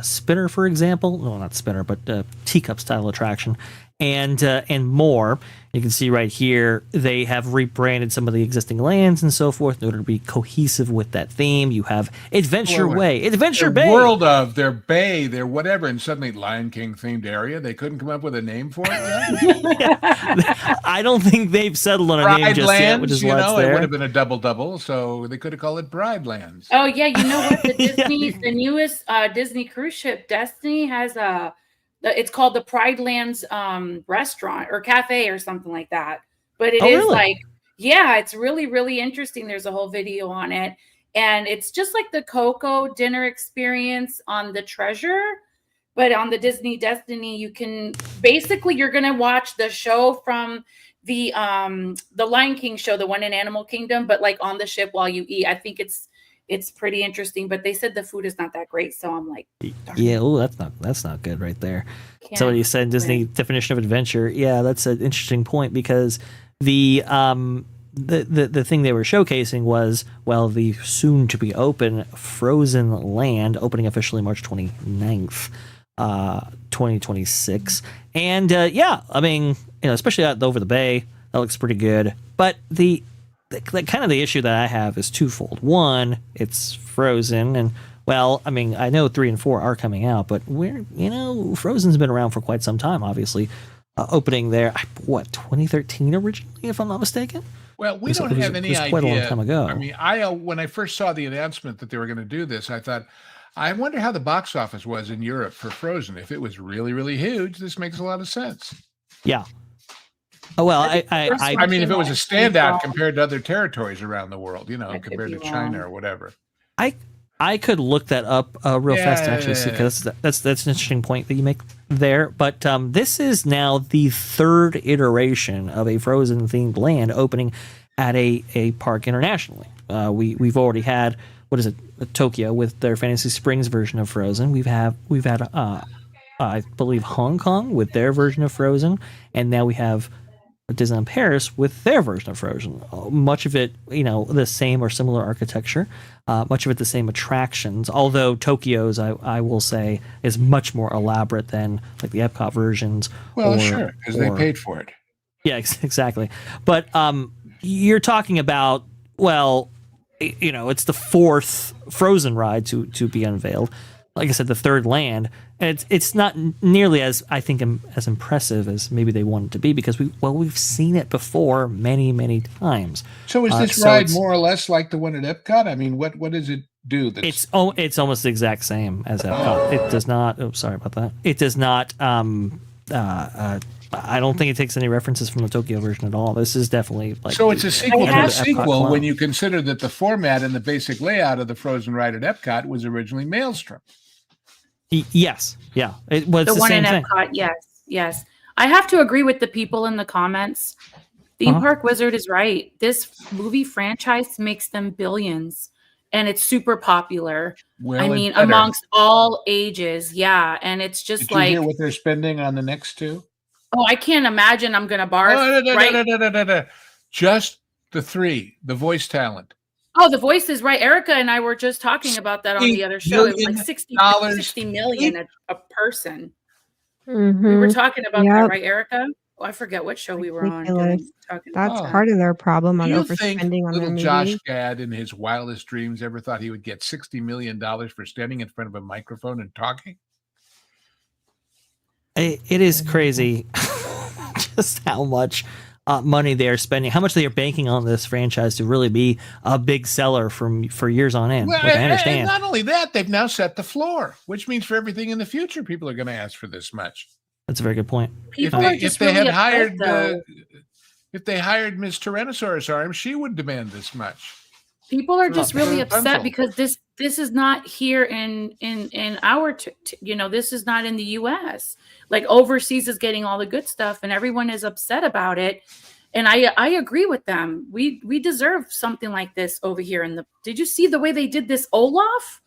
spinner, for example. No, not spinner, but teacup style attraction, and more. You can see right here they have rebranded some of the existing lands and so forth in order to be cohesive with that theme. You have Adventure Way, Adventure Bay, world of their bay, their whatever, and suddenly Lion King themed area. They couldn't come up with a name for it yet? I don't think they've settled on a name just yet, which is why it's there. It would have been a double, so they could have called it Bride Lands. Oh yeah, you know what? The newest Disney cruise ship, Destiny, has it's called the Pride Lands restaurant or cafe or something like that. But it is really? It's really, really interesting. There's a whole video on it. And it's just like the Coco dinner experience on the Treasure. But on the Disney Destiny, you're going to watch the show from the Lion King show, the one in Animal Kingdom, but like on the ship while you eat. I think it's pretty interesting, but they said the food is not that great, so I'm like, yeah, that's not good right there. Somebody said Disney definition of adventure. Yeah, that's an interesting point because the thing they were showcasing was the soon to be open Frozen Land, opening officially March 29th, 2026, and I mean, especially out over the bay, that looks pretty good, but the kind of the issue that I have is twofold. One, it's Frozen, and I mean, I know 3 and 4 are coming out, but Frozen's been around for quite some time. Obviously, opening there, 2013 originally, if I'm not mistaken. Well, we don't have any idea. Quite a long time ago. I mean, when I first saw the announcement that they were going to do this, I thought, I wonder how the box office was in Europe for Frozen. If it was really, really huge, this makes a lot of sense. Yeah. Oh well, I think the first I I mean, if it was a came standout from- compared to other territories around the world, I could compared be to China wrong. or whatever. I could look that up real fast to actually see, Yeah. because that's an interesting point that you make there. But this is now the third iteration of a Frozen themed land opening at a park internationally. We've already had, what is it, Tokyo with their Fantasy Springs version of Frozen. We've had I believe Hong Kong with their version of Frozen, and now we have Disneyland Paris with their version of Frozen. Much of it, the same or similar architecture, much of it the same attractions. Although Tokyo's, I will say, is much more elaborate than like the Epcot versions. Well, sure, because they paid for it. Yeah, exactly. But you're talking about, well, it's the fourth Frozen ride to be unveiled. Like I said, the third land, and it's not nearly as, I think, as impressive as maybe they want it to be, because we've seen it before many times. So is this ride more or less like the one at Epcot? I mean, what does it do? It's almost the exact same as Epcot. It does not. Oh, sorry about that. It does not. I don't think it takes any references from the Tokyo version at all. This is definitely like. So it's a sequel to Yeah. the sequel when you consider that the format and the basic layout of the Frozen ride at Epcot was originally Maelstrom. Yes, yeah, it was The the one same in thing. Epcot, yes. I have to agree with the people in the comments. Theme Park Wizard is right. This movie franchise makes them billions, and it's super popular. Well, I mean, amongst all ages, yeah. And it's just Did you hear what they're spending on the next two? oh, I can't imagine I'm gonna barf. Right? Just the three, the voice talent. Oh, the voice is right. Erica and I were just talking about that on the other show. It was like $60 million a person. We were talking about that, right, Erica? Oh, I forget what show we were on. That's part of their problem on Do you overspending think on their little movie. Josh Gad in his wildest dreams ever thought he would get $60 million for standing in front of a microphone and talking? It is crazy just how much money they're spending, how much they are banking on this franchise to really be a big seller for years on end. Well, which I understand. and not only that, they've now set the floor, which means for everything in the future, people are going to ask for this much. That's a very good point. If they had hired Ms. Tyrannosaurus Arms, she would demand this much. People are just really upset because this is not here in our this is not in the US. Like overseas is getting all the good stuff and everyone is upset about it. And I agree with them. We deserve something like this over here did you see the way they did this Olaf?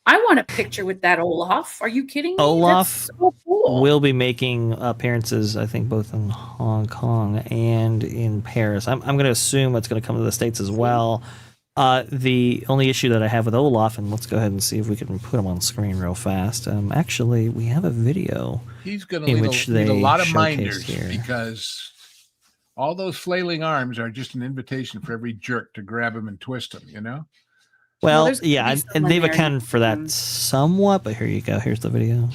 I want a picture with that Olaf. Are you kidding me? Olaf That's so cool. will be making appearances, I think, both in Hong Kong and in Paris. I'm going to assume it's going to come to the States as well. The only issue that I have with Olaf, and let's go ahead and see if we can put him on screen real fast. Actually, we have a video. He's going to need a lot of minders here, because all those flailing arms are just an invitation for every jerk to grab him and twist him, Well, yeah, and they've accounted for that somewhat, but here you go. Here's the video.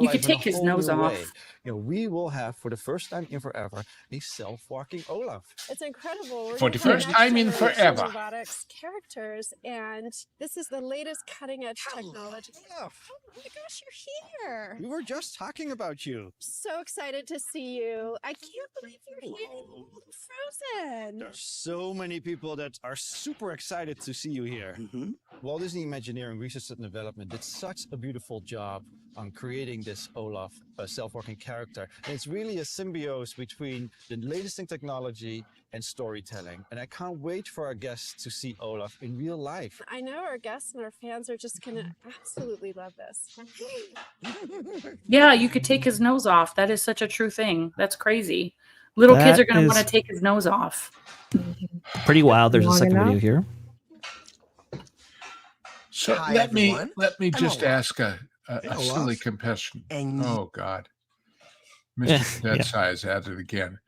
You could take his nose off. We will have, for the first time in forever, a self-walking Olaf. It's incredible. For the first time in forever. Robotics characters, and this is the latest cutting-edge technology. Olaf. Oh my gosh, you're here! We were just talking about you. So excited to see you. I can't believe you're here. Frozen. There's so many people that are super excited to see you here. Walt Disney Imagineering Research and Development did such a beautiful job on creating this Olaf self-walking character. And it's really a symbiosis between the latest in technology and storytelling. And I can't wait for our guests to see Olaf in real life. I know our guests and our fans are just gonna absolutely love this. Yeah, you could take his nose off. That is such a true thing. That's crazy. Little kids are going to want to take his nose off. Pretty wild. There's a second video here. So Hi, let me everyone. just ask a silly question. Oh God, Mr. Dead Size at it again.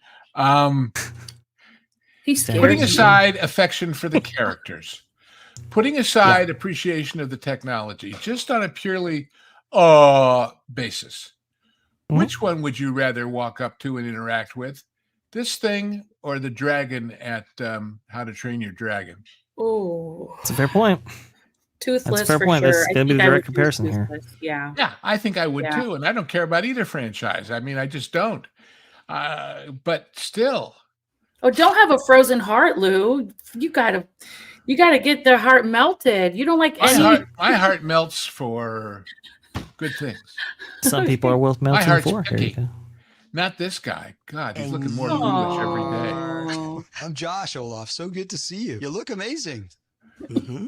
He's Putting aside affection for the characters, putting aside appreciation of the technology, just on a purely basis, which one would you rather walk up to and interact with? This thing or the dragon at How to Train Your Dragon? Oh, That's a fair point. Toothless. That's a fair for point. Sure. That's going to be the direct comparison here. Yeah. Yeah, I think I would too. And I don't care about either franchise. I mean, I just don't. But still, Oh, don't have a frozen heart, Lou. You gotta get their heart melted. You don't like any. my heart melts for good things. Some people are worth My melting heart's for. Here you picky. go. Not this guy. God, he's And looking more you foolish every day. Oh. I'm Josh, Olaf. So good to see you. You look amazing. Mm-hmm.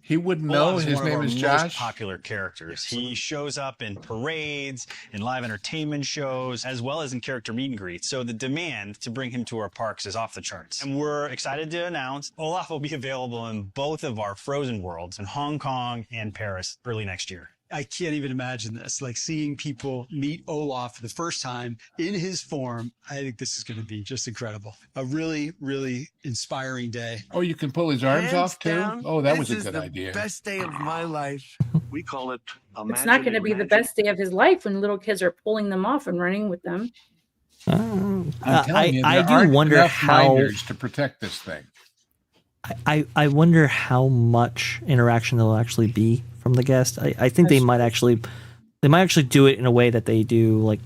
He wouldn't know Olaf is his one of name our is most Josh. popular characters. He shows up in parades, in live entertainment shows, as well as in character meet and greets. So the demand to bring him to our parks is off the charts. And we're excited to announce Olaf will be available in both of our Frozen worlds in Hong Kong and Paris early next year. I can't even imagine this. Like seeing people meet Olaf for the first time in his form. I think this is going to be just incredible. A really, really inspiring day. Oh, you can pull his arms Hands off too? down, Oh, that was a this good is the idea. best day of my life. We call it It's not going to be the best day of his life when little kids are pulling them off and running with them. I'm telling you, I there do aren't wonder enough how minders to protect this thing. I wonder how much interaction there'll actually be from the guest. I think they might actually do it in a way that they do like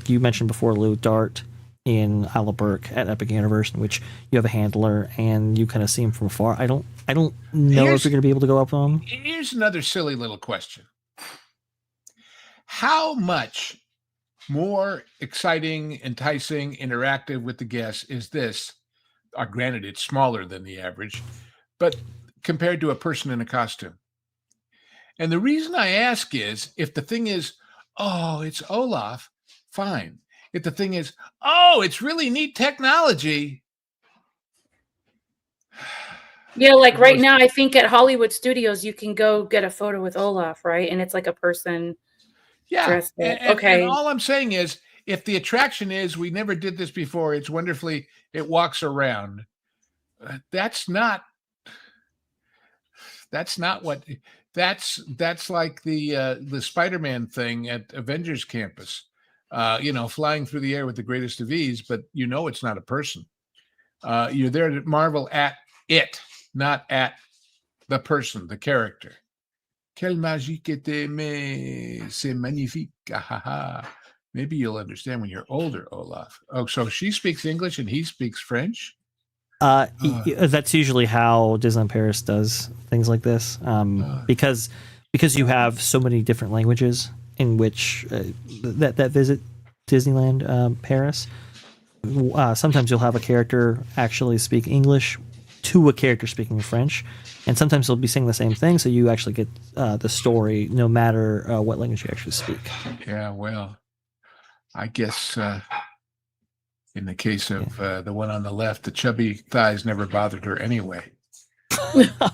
you mentioned before, Lou, Dart in Isle of Burke at Epic Universe, in which you have a handler and you kind of see him from afar. I don't know if you're going to be able to go up on him. Here's another silly little question. How much more exciting, enticing, interactive with the guests is this? Granted, it's smaller than the average, but compared to a person in a costume. And the reason I ask is, if the thing is, oh, it's Olaf, fine. If the thing is, oh, it's really neat technology. Yeah, like right now, I think at Hollywood Studios, you can go get a photo with Olaf, right? And it's like a person. Yeah. dressed up. And Okay. all I'm saying is, if the attraction is, we never did this before, it's wonderfully, it walks around. That's not what that's like the Spider-Man thing at Avengers Campus, flying through the air with the greatest of ease, but it's not a person. You're there to marvel at it, not at the person, the character. Quelle magie que t'aimes, c'est magnifique. Maybe you'll understand when you're older, Olaf. Oh, so she speaks English and he speaks French? That's usually how Disneyland Paris does things like this, because you have so many different languages in which that visit Disneyland Paris. Sometimes you'll have a character actually speak English to a character speaking French, and sometimes they'll be saying the same thing, so you actually get the story no matter what language you actually speak. Yeah, well, I guess in the case of the one on the left, the chubby thighs never bothered her anyway.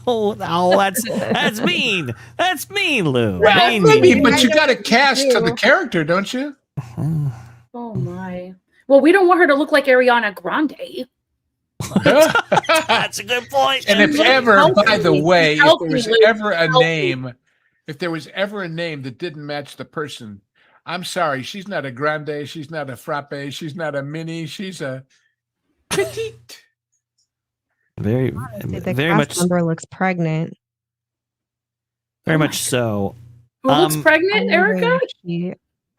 Oh, that's mean. That's mean, Lou. Well, maybe, but you got to cast to the character, don't you? Oh my. Well, we don't want her to look like Ariana Grande. That's a good point. And if ever, by the way, if there was ever a name that didn't match the person, I'm sorry, she's not a grande, she's not a frappe, she's not a mini, she's a petite. Very much. Cast member looks pregnant. Very much so. Who looks pregnant, Erica?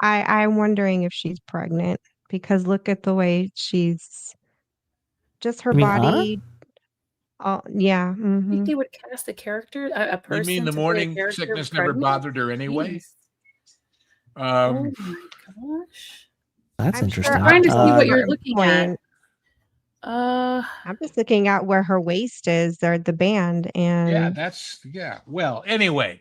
I'm wondering if she's pregnant because look at the way she's just her body. Oh yeah. I think they would cast a character, a person. You mean the to play a morning character sickness never pregnant? bothered her anyway? Jeez. Oh my gosh. That's interesting. I'm trying to see what you're looking at. I'm just looking at where her waist is. They're the band, and Well, anyway,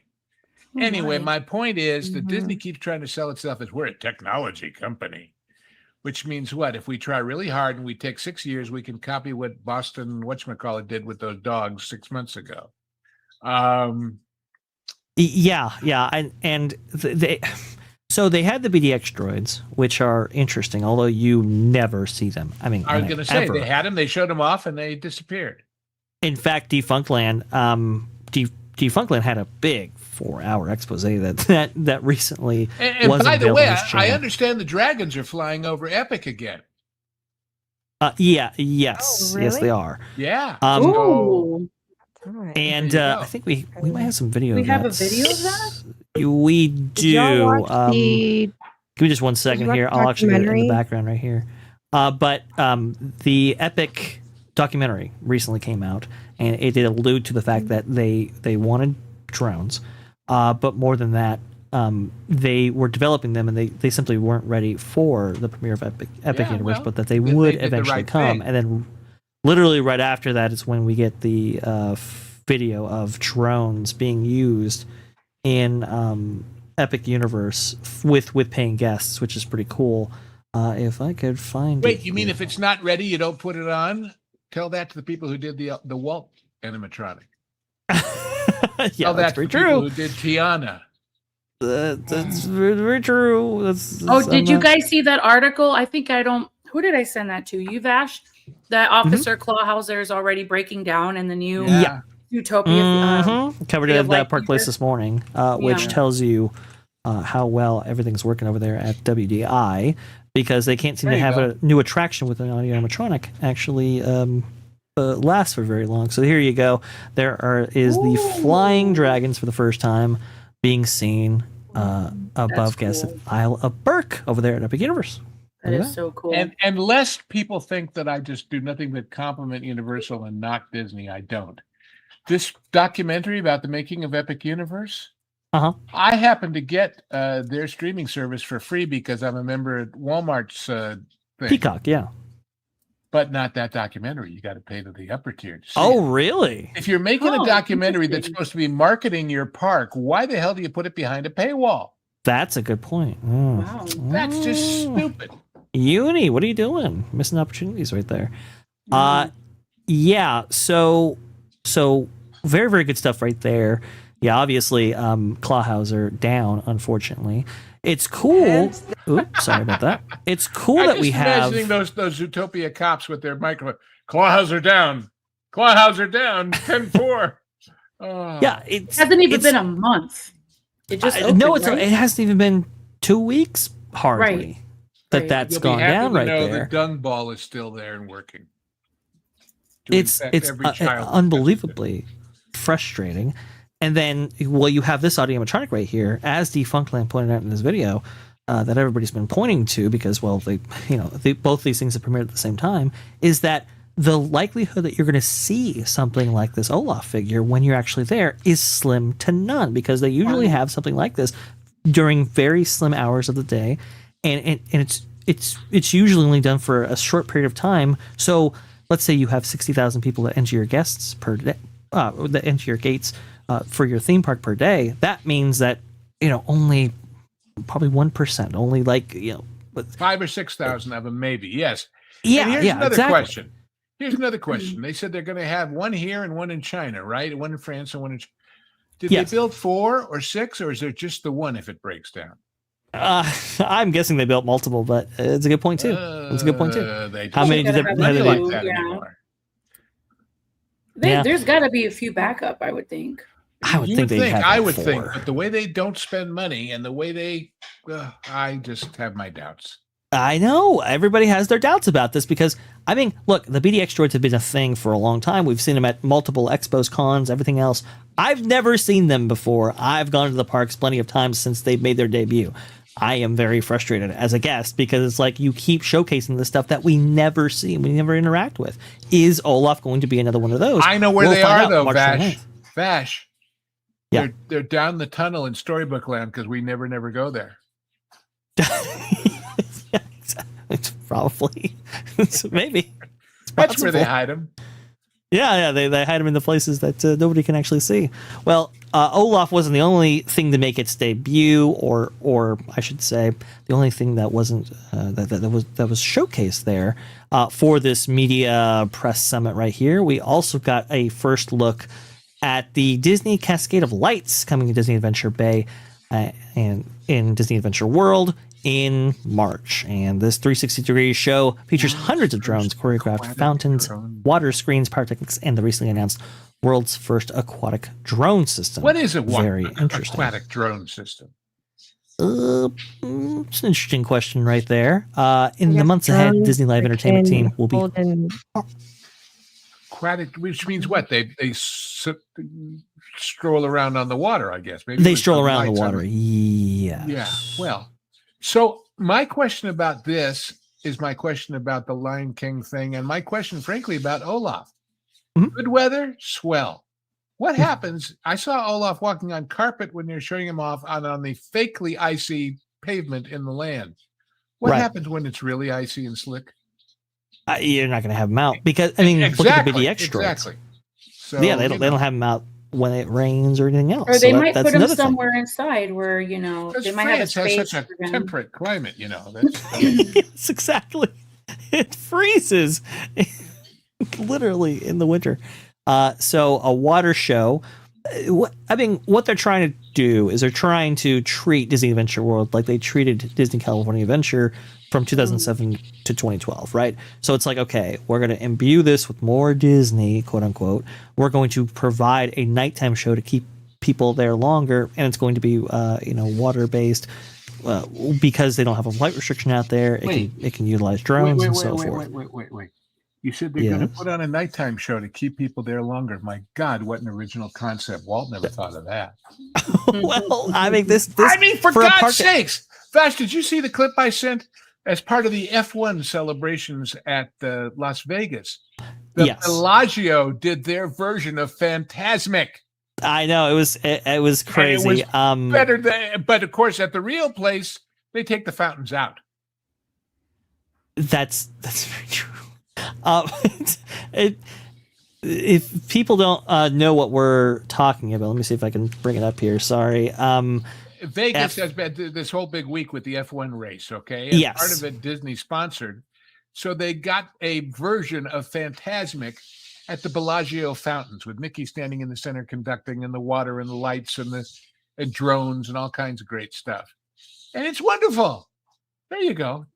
my. my point is that Disney keeps trying to sell itself as we're a technology company, which means what? If we try really hard and we take 6 years, we can copy what Boston whatchamacallit did with those dogs 6 months ago. So they had the BDX droids, which are interesting, although you never see them. I was going to say, they had them, they showed them off, and they disappeared. In fact, Defunctland had a big 4-hour expose that recently and was by the unveiled way, on this I channel. understand the dragons are flying over Epic again. Yes, really? yes, they are. Yeah. Ooh. And I think we might have some video. We of have that. a video of that? We do. Did y'all watch Give me just 1 second here. I'll actually get it in the documentary? background right here. But the Epic documentary recently came out, and it did allude to the fact that they wanted drones, but more than that, they were developing them, and they simply weren't ready for the premiere of Epic Universe, but that they would eventually come. And then, literally right after that is when we get the video of drones being used in Epic Universe with paying guests, which is pretty cool. If I could find it. Wait, you mean if it's not ready, you don't put it on? Tell that to the people who did the Walt animatronic. Yeah, that's pretty true. People who did Tiana. That's very, very true. Did you guys see that article? I think who did I send that to? You, Vash? That Officer Clawhauser is already breaking down in the new Utopia. Covered it at that Park Place this morning, which tells you how well everything's working over there at WDI, because they can't seem to have a new attraction with an audio animatronic actually last for very long. So here you go. There is the flying dragons for the first time being seen above guests at Isle of Burke over there at Epic Universe. That is so cool. And lest people think that I just do nothing but compliment Universal and knock Disney, I don't. This documentary about the making of Epic Universe, I happen to get their streaming service for free because I'm a member at Walmart's thing. Peacock, yeah. But not that documentary. You got to pay to the upper tier to see it. Really? If you're making a documentary that's supposed to be marketing your park, why the hell do you put it behind a paywall? That's a good point. Wow. That's just stupid. Uni, what are you doing? Missing opportunities right there. Yeah, so very, very good stuff right there. Yeah, obviously, Clawhauser down, unfortunately. It's cool. Oops, sorry about that. It's cool that we have. Imagining those Zootopia cops with their microphone. Clawhauser down. Clawhauser down. 10-4. Oh. Yeah, it hasn't even been a month. It just opened, it hasn't even been 2 weeks hardly that's gone down right there. The dung ball is still there and working. It's unbelievably frustrating. And then, you have this audio animatronic right here, as Defunctland pointed out in this video, that everybody's been pointing to because, both these things have premiered at the same time, is that the likelihood that you're going to see something like this Olaf figure when you're actually there is slim to none, because they usually have something like this during very slim hours of the day, and it's usually only done for a short period of time. So let's say you have 60,000 people that enter your guests per day, that enter your gates for your theme park per day. That means that only probably 1%, only 5,000 or 6,000 of them, maybe. Yes. Yeah. And here's another exactly. question. Here's another question. They said they're going to have one here and one in China, right? One in France and one in. Did they build 4 or 6, or is there just the one if it breaks down? I'm guessing they built multiple, but it's a good point too. How many did they? There's got to be a few backup, I would think. I would think, but the way they don't spend money and the way they, I just have my doubts. I know everybody has their doubts about this because, look, the BDX droids have been a thing for a long time. We've seen them at multiple expos, cons, everything else. I've never seen them before. I've gone to the parks plenty of times since they've made their debut. I am very frustrated as a guest because it's like you keep showcasing the stuff that we never see and we never interact with. Is Olaf going to be another one of those? I know where they are, though, Vash. Yeah. They're down the tunnel in Storybook Land because we never go there. It's probably maybe that's where they hide them. Yeah, they hide them in the places that nobody can actually see. Well, Olaf wasn't the only thing to make its debut, or I should say, the only thing that wasn't that was showcased there for this media press summit right here. We also got a first look at the Disney Cascade of Lights coming to Disney Adventure Bay and in Disney Adventure World in March. And this 360-degree show features hundreds of drones, choreographed fountains, water screens, pyrotechnics, and the recently announced world's first aquatic drone system. What is a very interesting aquatic drone system? It's an interesting question right there. In the months ahead, Disney Live Entertainment team will be aquatic, which means what? They stroll around on the water, I guess. Maybe they stroll around the water. Yes. Yeah. Well, so my question about this is my question about the Lion King thing, and my question, frankly, about Olaf. Good weather, swell. What happens? I saw Olaf walking on carpet when they're showing him off on the fakely icy pavement in the land. What happens when it's really icy and slick? You're not going to have them out because look at the BDX droids. Exactly. So, yeah, they don't have them out when it rains or anything else. Or they might that's put them another somewhere inside where they might have a space has such a temperate climate. Yes, exactly. It freezes literally in the winter. So a water show. What they're trying to do is they're trying to treat Disney Adventure World like they treated Disney California Adventure from 2007 to 2012, right? So it's like, okay, we're going to imbue this with more Disney, quote unquote. We're going to provide a nighttime show to keep people there longer, and it's going to be, water based because they don't have a flight restriction out there. It can utilize drones and so forth. Wait. You said they're going to put on a nighttime show to keep people there longer. My God, what an original concept. Walt never thought of that. Well, for God's sakes. Vash, did you see the clip I sent as part of the F1 celebrations at Las Vegas? The Bellagio did their version of Fantasmic. I know, it was crazy. It was better but of course, at the real place, they take the fountains out. That's very true. If people don't know what we're talking about, let me see if I can bring it up here. Sorry. Vegas has been this whole big week with the F1 race, okay? And part of it Disney sponsored. So they got a version of Fantasmic at the Bellagio fountains with Mickey standing in the center conducting, and the water and the lights and the drones and all kinds of great stuff. And it's wonderful. There you go.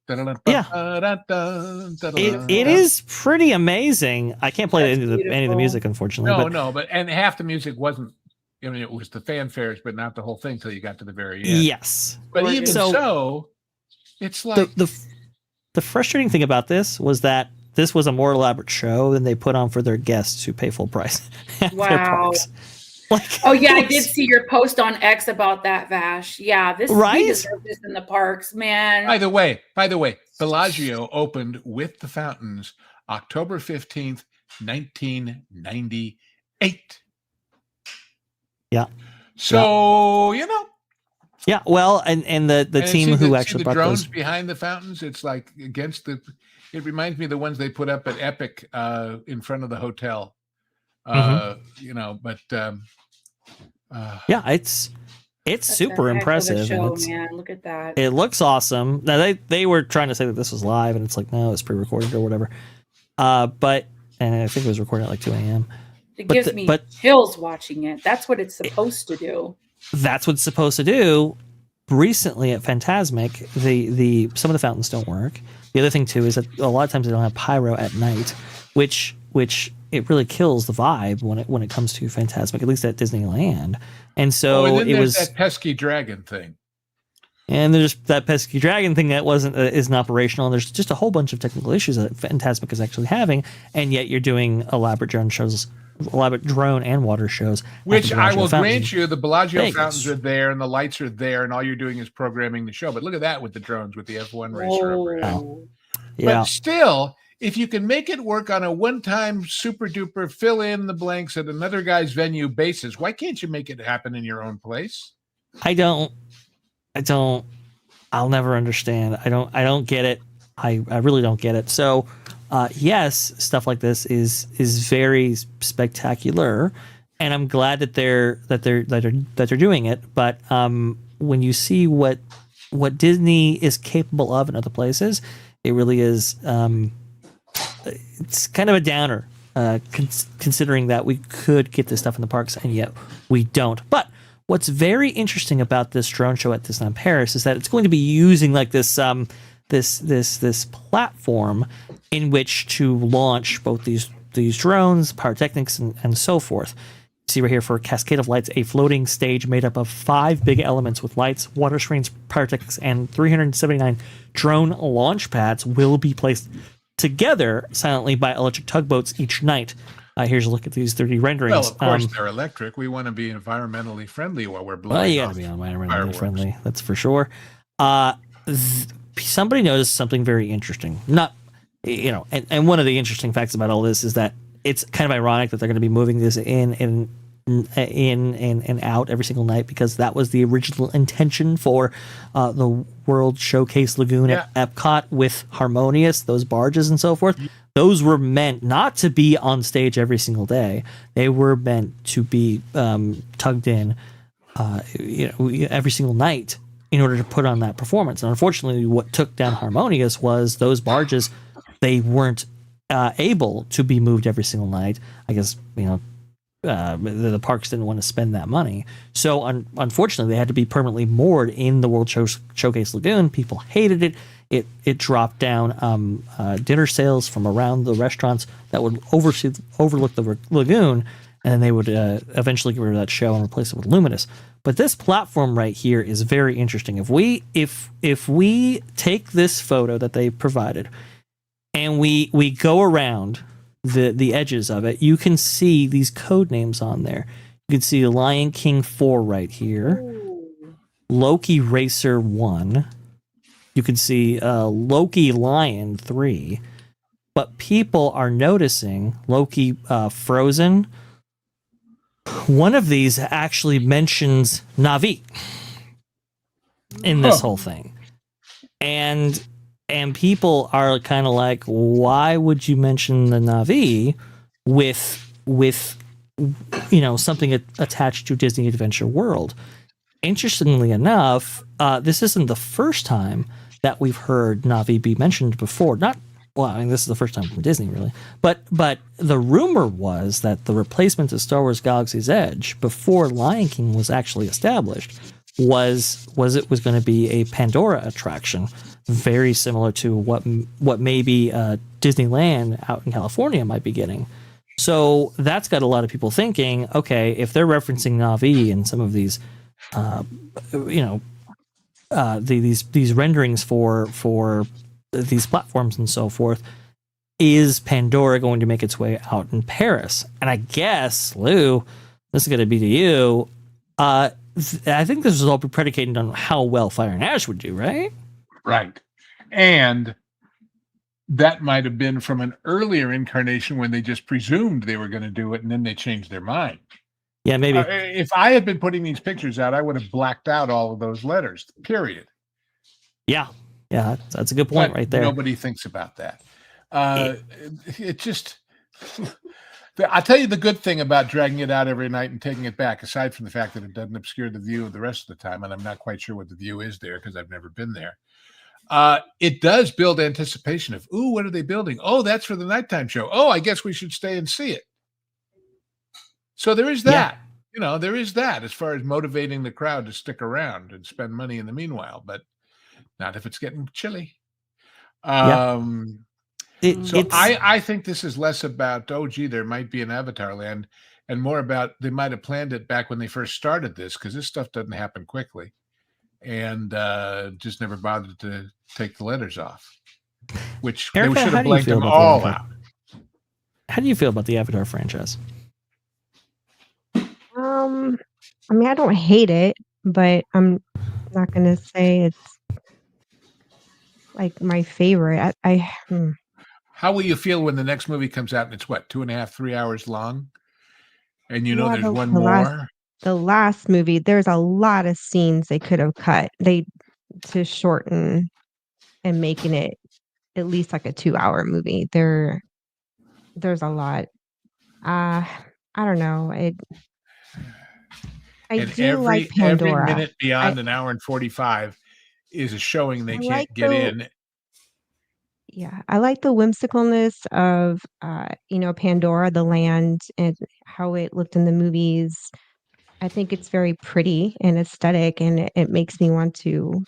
Yeah. It is pretty amazing. I can't play any of the music, unfortunately. No, but half the music wasn't. It was the fanfares, but not the whole thing till you got to the very end. Yes, but even so, it's like the frustrating thing about this was that this was a more elaborate show than they put on for their guests who pay full price. Wow. I did see your post on X about that, Vash. Yeah, we deserve this in the parks, man. By the way, Bellagio opened with the fountains October 15th, 1998. Yeah. So, Yeah, well, and the team who actually brought drones those behind the fountains, it's like it reminds me of the ones they put up at Epic in front of the hotel. It's super impressive. Show, man. Look at that. It looks awesome. Now they were trying to say that this was live, and it's like, no, it's pre-recorded or whatever. And I think it was recorded at like 2 a.m. It gives me chills watching it. That's what it's supposed to do. That's what it's supposed to do. Recently at Fantasmic, some of the fountains don't work. The other thing too is that a lot of times they don't have pyro at night, which it really kills the vibe when it comes to Fantasmic, at least at Disneyland. And so and it was that pesky dragon thing. And there's that pesky dragon thing that isn't operational. And there's just a whole bunch of technical issues that Fantasmic is actually having, and yet you're doing elaborate drone and water shows. Which I will grant you, the Bellagio fountains are there and the lights are there, and all you're doing is programming the show. But look at that with the drones, with the F1 racer over. Yeah. But still, if you can make it work on a one-time super duper fill in the blanks at another guy's venue basis, why can't you make it happen in your own place? I'll never understand. I don't get it. I really don't get it. So, yes, stuff like this is very spectacular, and I'm glad that they're doing it. But when you see what Disney is capable of in other places, it really is. It's kind of a downer, considering that we could get this stuff in the parks, and yet we don't. But what's very interesting about this drone show at Disneyland Paris is that it's going to be using like this this platform in which to launch both these drones, pyrotechnics, and so forth. See right here for Cascade of Lights, a floating stage made up of 5 big elements with lights, water screens, pyrotechnics, and 379 drone launch pads will be placed together silently by electric tugboats each night. Here's a look at these 3D renderings. Well, of course, they're electric. We want to be environmentally friendly while we're blowing. Well, you got to be environmentally friendly. That's for sure. somebody noticed something very interesting. Not, and one of the interesting facts about all this is that it's kind of ironic that they're going to be moving this in and out every single night, because that was the original intention for the World Showcase Lagoon at Epcot with Harmonious, those barges and so forth. Those were meant not to be on stage every single day. They were meant to be tugged in every single night in order to put on that performance. And unfortunately, what took down Harmonious was those barges. They weren't able to be moved every single night. I guess, the parks didn't want to spend that money. So unfortunately, they had to be permanently moored in the World Showcase Lagoon. People hated it. It dropped down dinner sales from around the restaurants that would overlook the lagoon, and then they would eventually get rid of that show and replace it with Luminous. But this platform right here is very interesting. If we take this photo that they provided and we go around the edges of it, you can see these code names on there. You can see Lion King 4 right here, Loki Racer 1. You can see Loki Lion 3. But people are noticing Loki Frozen. One of these actually mentions Na'vi in this whole thing. And people are kind of like, why would you mention the Na'vi with something attached to Disney Adventure World? Interestingly enough, this isn't the first time that we've heard Na'vi be mentioned before. This is the first time from Disney, really. But the rumor was that the replacement to Star Wars Galaxy's Edge, before Lion King was actually established, was it was going to be a Pandora attraction, very similar to what maybe Disneyland out in California might be getting. So that's got a lot of people thinking, okay, if they're referencing Na'vi in some of these, these renderings for these platforms and so forth, is Pandora going to make its way out in Paris? And I guess, Lou, this is going to be to you. I think this was all predicated on how well Fire and Ash would do, right? Right. And that might have been from an earlier incarnation when they just presumed they were going to do it, and then they changed their mind. Yeah, maybe. If I had been putting these pictures out, I would have blacked out all of those letters, period. Yeah, that's a good point right there. Nobody thinks about that. It just... I'll tell you the good thing about dragging it out every night and taking it back, aside from the fact that it doesn't obscure the view of the rest of the time, and I'm not quite sure what the view is there because I've never been there. It does build anticipation of, ooh, what are they building? Oh, that's for the nighttime show. Oh, I guess we should stay and see it. So there is that. Yeah. There is that as far as motivating the crowd to stick around and spend money in the meanwhile, but not if it's getting chilly. I think this is less about, there might be an Avatar land, and more about they might have planned it back when they first started this, because this stuff doesn't happen quickly, and just never bothered to take the letters off, which Erica, they should have blanked them all out. How do you feel about the Avatar franchise? I don't hate it, but I'm not going to say it's like my favorite. How will you feel when the next movie comes out and it's 2.5, 3 hours long? And there's one more? The last movie, there's a lot of scenes they could have cut. To shorten and making it at least like a 2-hour movie. There's a lot. I don't know. I do like Pandora. Every minute beyond an hour and 45 is a showing they can't get in. Yeah, I like the whimsicalness of, Pandora, the land, and how it looked in the movies. I think it's very pretty and aesthetic, and it makes me want to,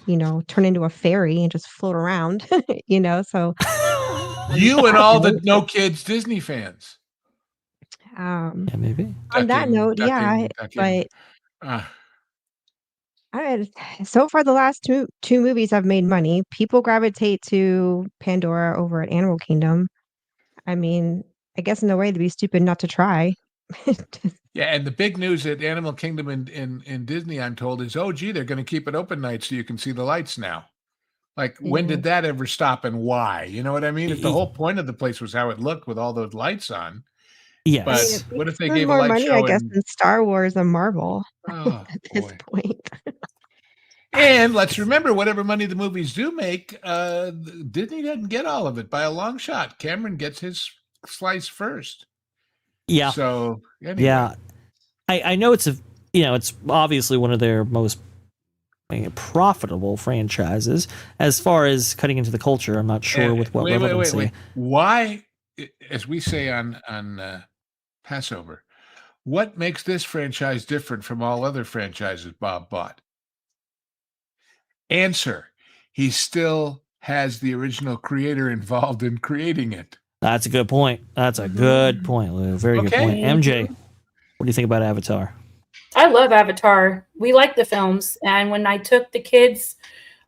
turn into a fairy and just float around, so. You and all the No Kids Disney fans. Yeah, maybe. On that note, but so far the last two movies have made money. People gravitate to Pandora over at Animal Kingdom. I guess in a way they'd be stupid not to try. Yeah, and the big news at Animal Kingdom in Disney, I'm told, is, they're going to keep it open night so you can see the lights now. Like, when did that ever stop and why? You know what I mean? If the whole point of the place was how it looked with all those lights on. Yes. But I mean, what if they there's gave a more light money, show I guess, and in Star Wars and Marvel oh at this boy. point. And let's remember, whatever money the movies do make, Disney doesn't get all of it by a long shot. Cameron gets his slice first. Yeah. So anyway. Yeah. I know it's it's obviously one of their most profitable franchises. As far as cutting into the culture, I'm not sure with what relevancy. Wait. Why, as we say on Passover, what makes this franchise different from all other franchises Bob bought? Answer: he still has the original creator involved in creating it. That's a good point. That's a good point, Lou. Very good point. MJ, what do you think about Avatar? I love Avatar. We like the films. And when I took the kids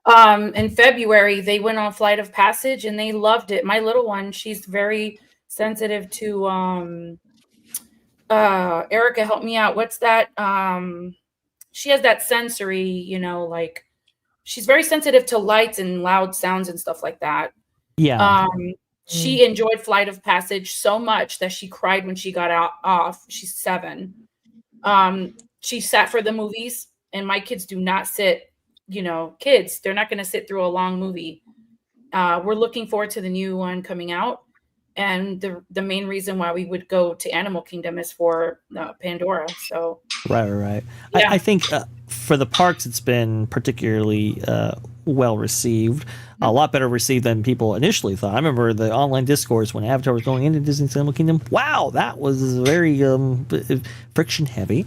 in February, they went on Flight of Passage and they loved it. My little one, she's very sensitive to Erica, help me out. What's that? She has that sensory, like she's very sensitive to lights and loud sounds and stuff like that. Yeah. She enjoyed Flight of Passage so much that she cried when she got off. She's 7. She sat for the movies, and my kids do not sit, kids, they're not going to sit through a long movie. We're looking forward to the new one coming out. And the main reason why we would go to Animal Kingdom is for Pandora. So Right. Yeah. I think for the parks, it's been particularly well received. A lot better received than people initially thought. I remember the online discourse when Avatar was going into Disney's Animal Kingdom. Wow, that was very friction heavy.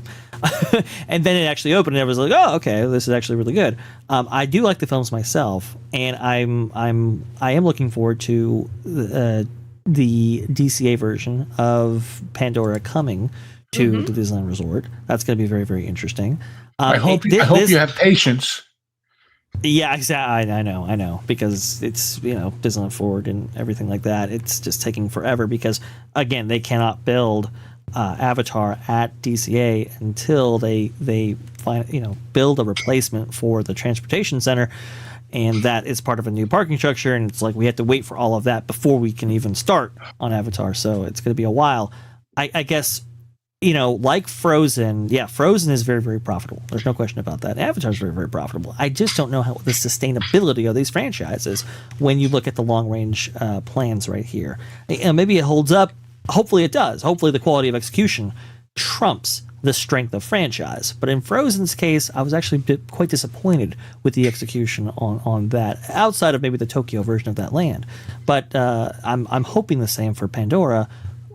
And then it actually opened, and it was like, oh, okay, this is actually really good. I do like the films myself, and I am looking forward to the DCA version of Pandora coming to the Disneyland Resort. That's going to be very, very interesting. I hope you have patience. Yeah, exactly. I know, because it's Disneyland Forward and everything like that. It's just taking forever because again they cannot build Avatar at DCA until they find build a replacement for the transportation center, and that is part of a new parking structure. And it's like we have to wait for all of that before we can even start on Avatar. So it's going to be a while. I guess. Like Frozen, Frozen is very, very profitable. There's no question about that. Avatar is very, very profitable. I just don't know how the sustainability of these franchises when you look at the long range plans right here. Maybe it holds up. Hopefully it does. Hopefully the quality of execution trumps the strength of franchise. But in Frozen's case, I was actually quite disappointed with the execution on that, outside of maybe the Tokyo version of that land. But I'm hoping the same for Pandora.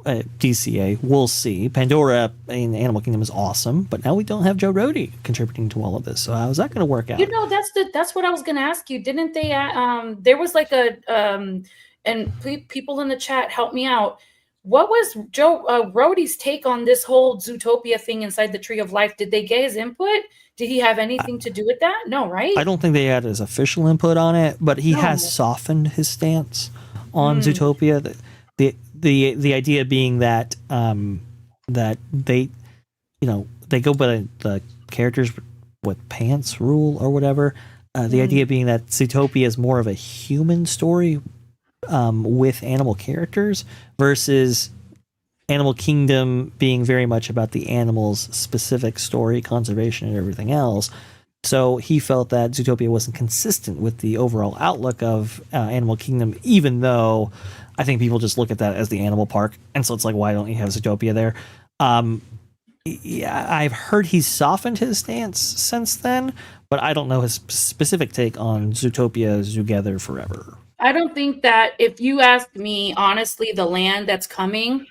DCA, we'll see. Pandora in Animal Kingdom is awesome, but now we don't have Joe Rohde contributing to all of this. So how's that going to work out? That's what I was going to ask you. Didn't they? There was like and people in the chat help me out. What was Joe Rohde's take on this whole Zootopia thing inside the Tree of Life? Did they get his input? Did he have anything to do with that? No, right? I don't think they had his official input on it, but he has softened his stance on Zootopia. The idea being that that they go by the characters with pants rule or whatever. The idea being that Zootopia is more of a human story with animal characters versus Animal Kingdom being very much about the animals' specific story, conservation, and everything else. So he felt that Zootopia wasn't consistent with the overall outlook of Animal Kingdom, even though I think people just look at that as the animal park. And so it's like, why don't you have Zootopia there? I've heard he's softened his stance since then, but I don't know his specific take on Zootopia Zootgether Forever. I don't think that if you asked me, honestly, the land that's coming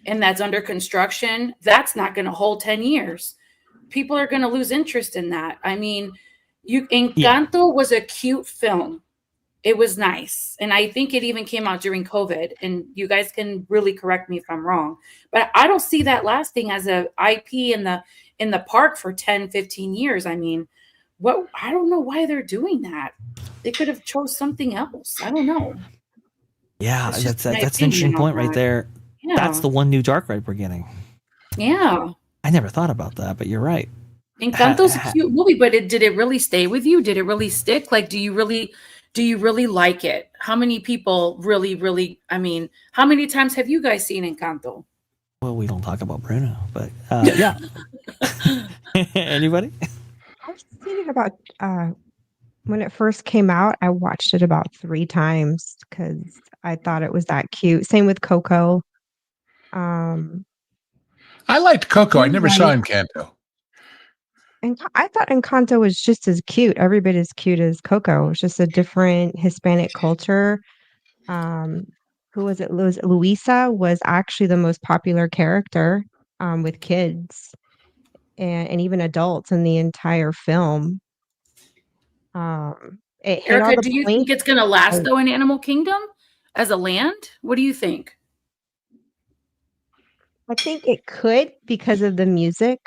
and that's under construction, that's not going to hold 10 years. People are going to lose interest in that. I mean, Encanto was a cute film. It was nice. And I think it even came out during COVID. And you guys can really correct me if I'm wrong. But I don't see that lasting as a IP in the park for 10, 15 years. I mean, I don't know why they're doing that. They could have chose something else. I don't know. Yeah, that's an interesting point right there. Yeah. That's the one new dark ride we're getting. Yeah. I never thought about that, but you're right. Encanto's a cute movie, but did it really stay with you? Did it really stick? Like, do you really do you really like it? How many people really, I mean, how many times have you guys seen Encanto? Well, we don't talk about Bruno, but yeah. Anybody? I've seen it about when it first came out. I watched it about 3 times because I thought it was that cute. Same with Coco. Um, I liked Coco. I you're never saw right. Encanto. And I thought Encanto was just as cute, every bit as cute as Coco. It's just a different Hispanic culture. Um, who was it? Luisa was actually the most popular character with kids and even adults in the entire film. It hit all Erica, the do you think points. it's going to last though in Animal Kingdom as a land? What do you think? I think it could because of the music.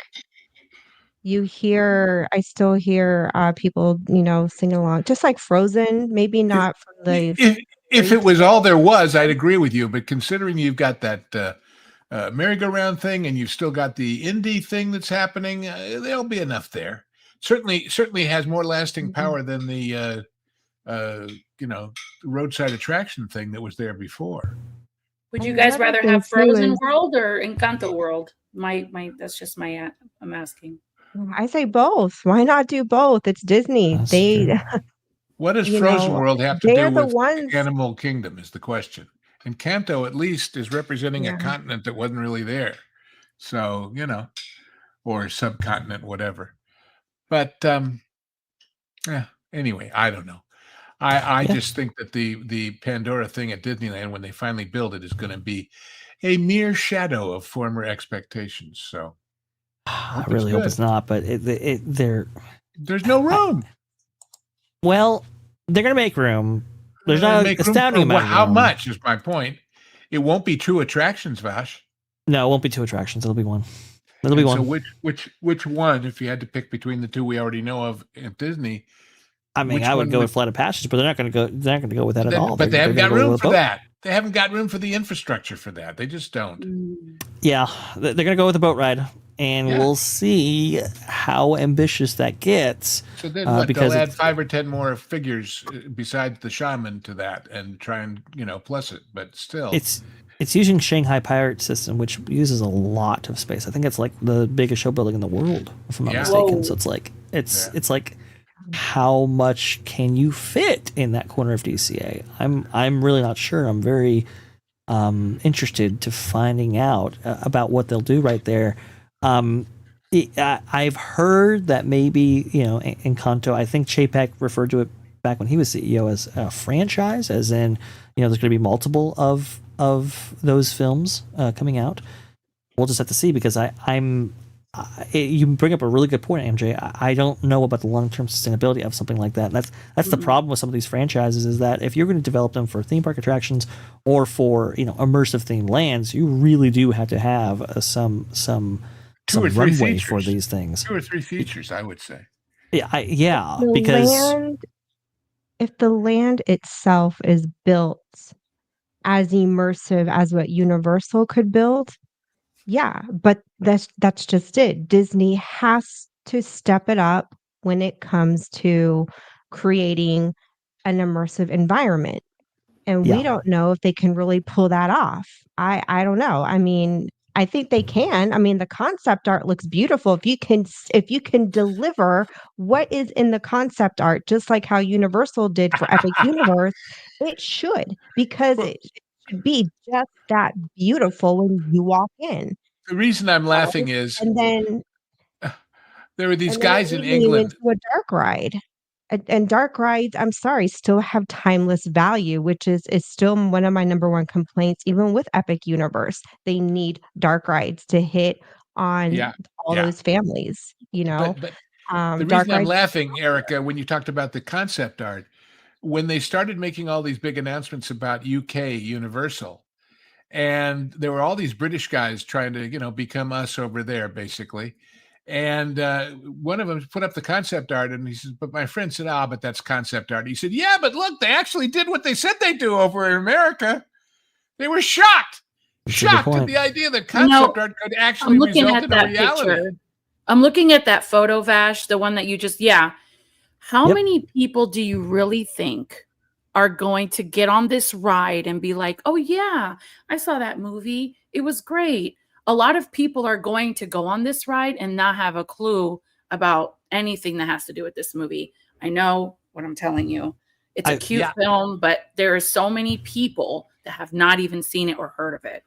I still hear people, singing along, just like Frozen, maybe not from the If it was all there was, I'd agree with you. But considering you've got that merry-go-round thing and you've still got the indie thing that's happening, there'll be enough there. Certainly has more lasting power than the roadside attraction thing that was there before. Would you And guys another rather thing have too Frozen is World or Encanto World? That's just I'm asking. I say both. Why not do both? It's Disney. That's They, true. What does Frozen World have to they're do the with ones. Animal Kingdom is the question. And Kanto at least is representing Yeah. a continent that wasn't really there. So, or subcontinent, whatever. But anyway, I don't know. I just think that the Pandora thing at Disneyland, when they finally build it, is going to be a mere shadow of former expectations. So I really hope it's not, but there's no room. Well, they're going to make room. There's not an astounding amount of room. How much is my point? It won't be 2 attractions, Vash. No, it won't be 2 attractions. It'll be 1. It'll be And 1. So which one, if you had to pick between the 2 we already know of at Disney? I mean, I would go with Flight of Passage, but they're not going to go with that at all. But they haven't got room for that. They haven't got room for the infrastructure for that. They just don't. Yeah, they're going to go with the boat ride, and we'll see how ambitious that gets. So then what, they'll add 5 or 10 more figures besides the shaman to that and try and, plus it. But still. It's using Shanghai Pirate System, which uses a lot of space. I think it's like the biggest show building in the world, if I'm not mistaken. So it's like how much can you fit in that corner of DCA? I'm really not sure. I'm very interested to finding out about what they'll do right there. I've heard that maybe Encanto. I think Chapek referred to it back when he was CEO as a franchise, as in there's going to be multiple of those films coming out. We'll just have to see, because you bring up a really good point, MJ. I don't know about the long-term sustainability of something like that. And that's the problem with some of these franchises, is that if you're going to develop them for theme park attractions or for immersive themed lands, you really do have to have some 2 or 3 runway features for these things. 2 or 3 features, I would say. Because if the land itself is built as immersive as what Universal could build, yeah, but that's just it. Disney has to step it up when it comes to creating an immersive environment. And we don't know if they can really pull that off. I don't know. I mean, I think they can. I mean, the concept art looks beautiful. If you can deliver what is in the concept art, just like how Universal did for Epic Universe, it should, because it should be just that beautiful when you walk in. The reason I'm laughing is, and then there were these guys in England. Into a dark ride. And dark rides, I'm sorry, still have timeless value, which is still one of my number 1 complaints. Even with Epic Universe, they need dark rides to hit on all those families. But the reason I'm laughing, Erica, when you talked about the concept art, when they started making all these big announcements about UK Universal, and there were all these British guys trying to, become us over there, basically. And one of them put up the concept art, and he says, but my friend said, but that's concept art. He said, yeah, but look, they actually did what they said they'd do over in America. They were shocked at the idea that concept art could actually result in a reality. Picture. I'm looking at that photo, Vash, the one that you just, How many people do you really think are going to get on this ride and be like, oh yeah, I saw that movie. It was great. A lot of people are going to go on this ride and not have a clue about anything that has to do with this movie. I know what I'm telling you. It's a cute film, but there are so many people that have not even seen it or heard of it.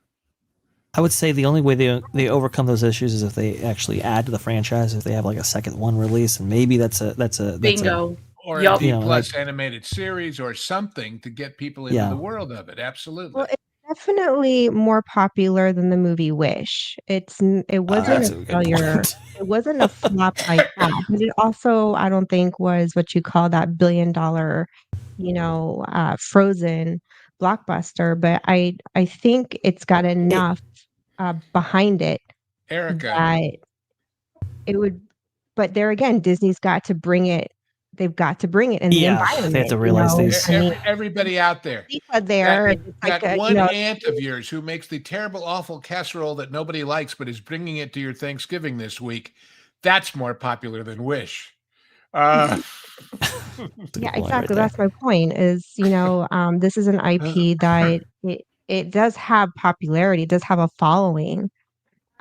I would say the only way they overcome those issues is if they actually add to the franchise, if they have like a second one release, and maybe that's a bingo. Or a D plus animated series or something to get people into the world of it. Absolutely. Well, it's definitely more popular than the movie Wish. It wasn't a failure. It wasn't a flop like that, but it also, I don't think, was what you call that $1 billion, Frozen blockbuster. But I think it's got enough behind it, Erica, that it would. But there again, Disney's got to bring it. They've got to bring it in the environment. They have to realize these. Everybody out there, that one aunt of yours who makes the terrible, awful casserole that nobody likes, but is bringing it to your Thanksgiving this week. That's more popular than Wish. Yeah, exactly. That's my point. Is this is an IP that it does have popularity. It does have a following.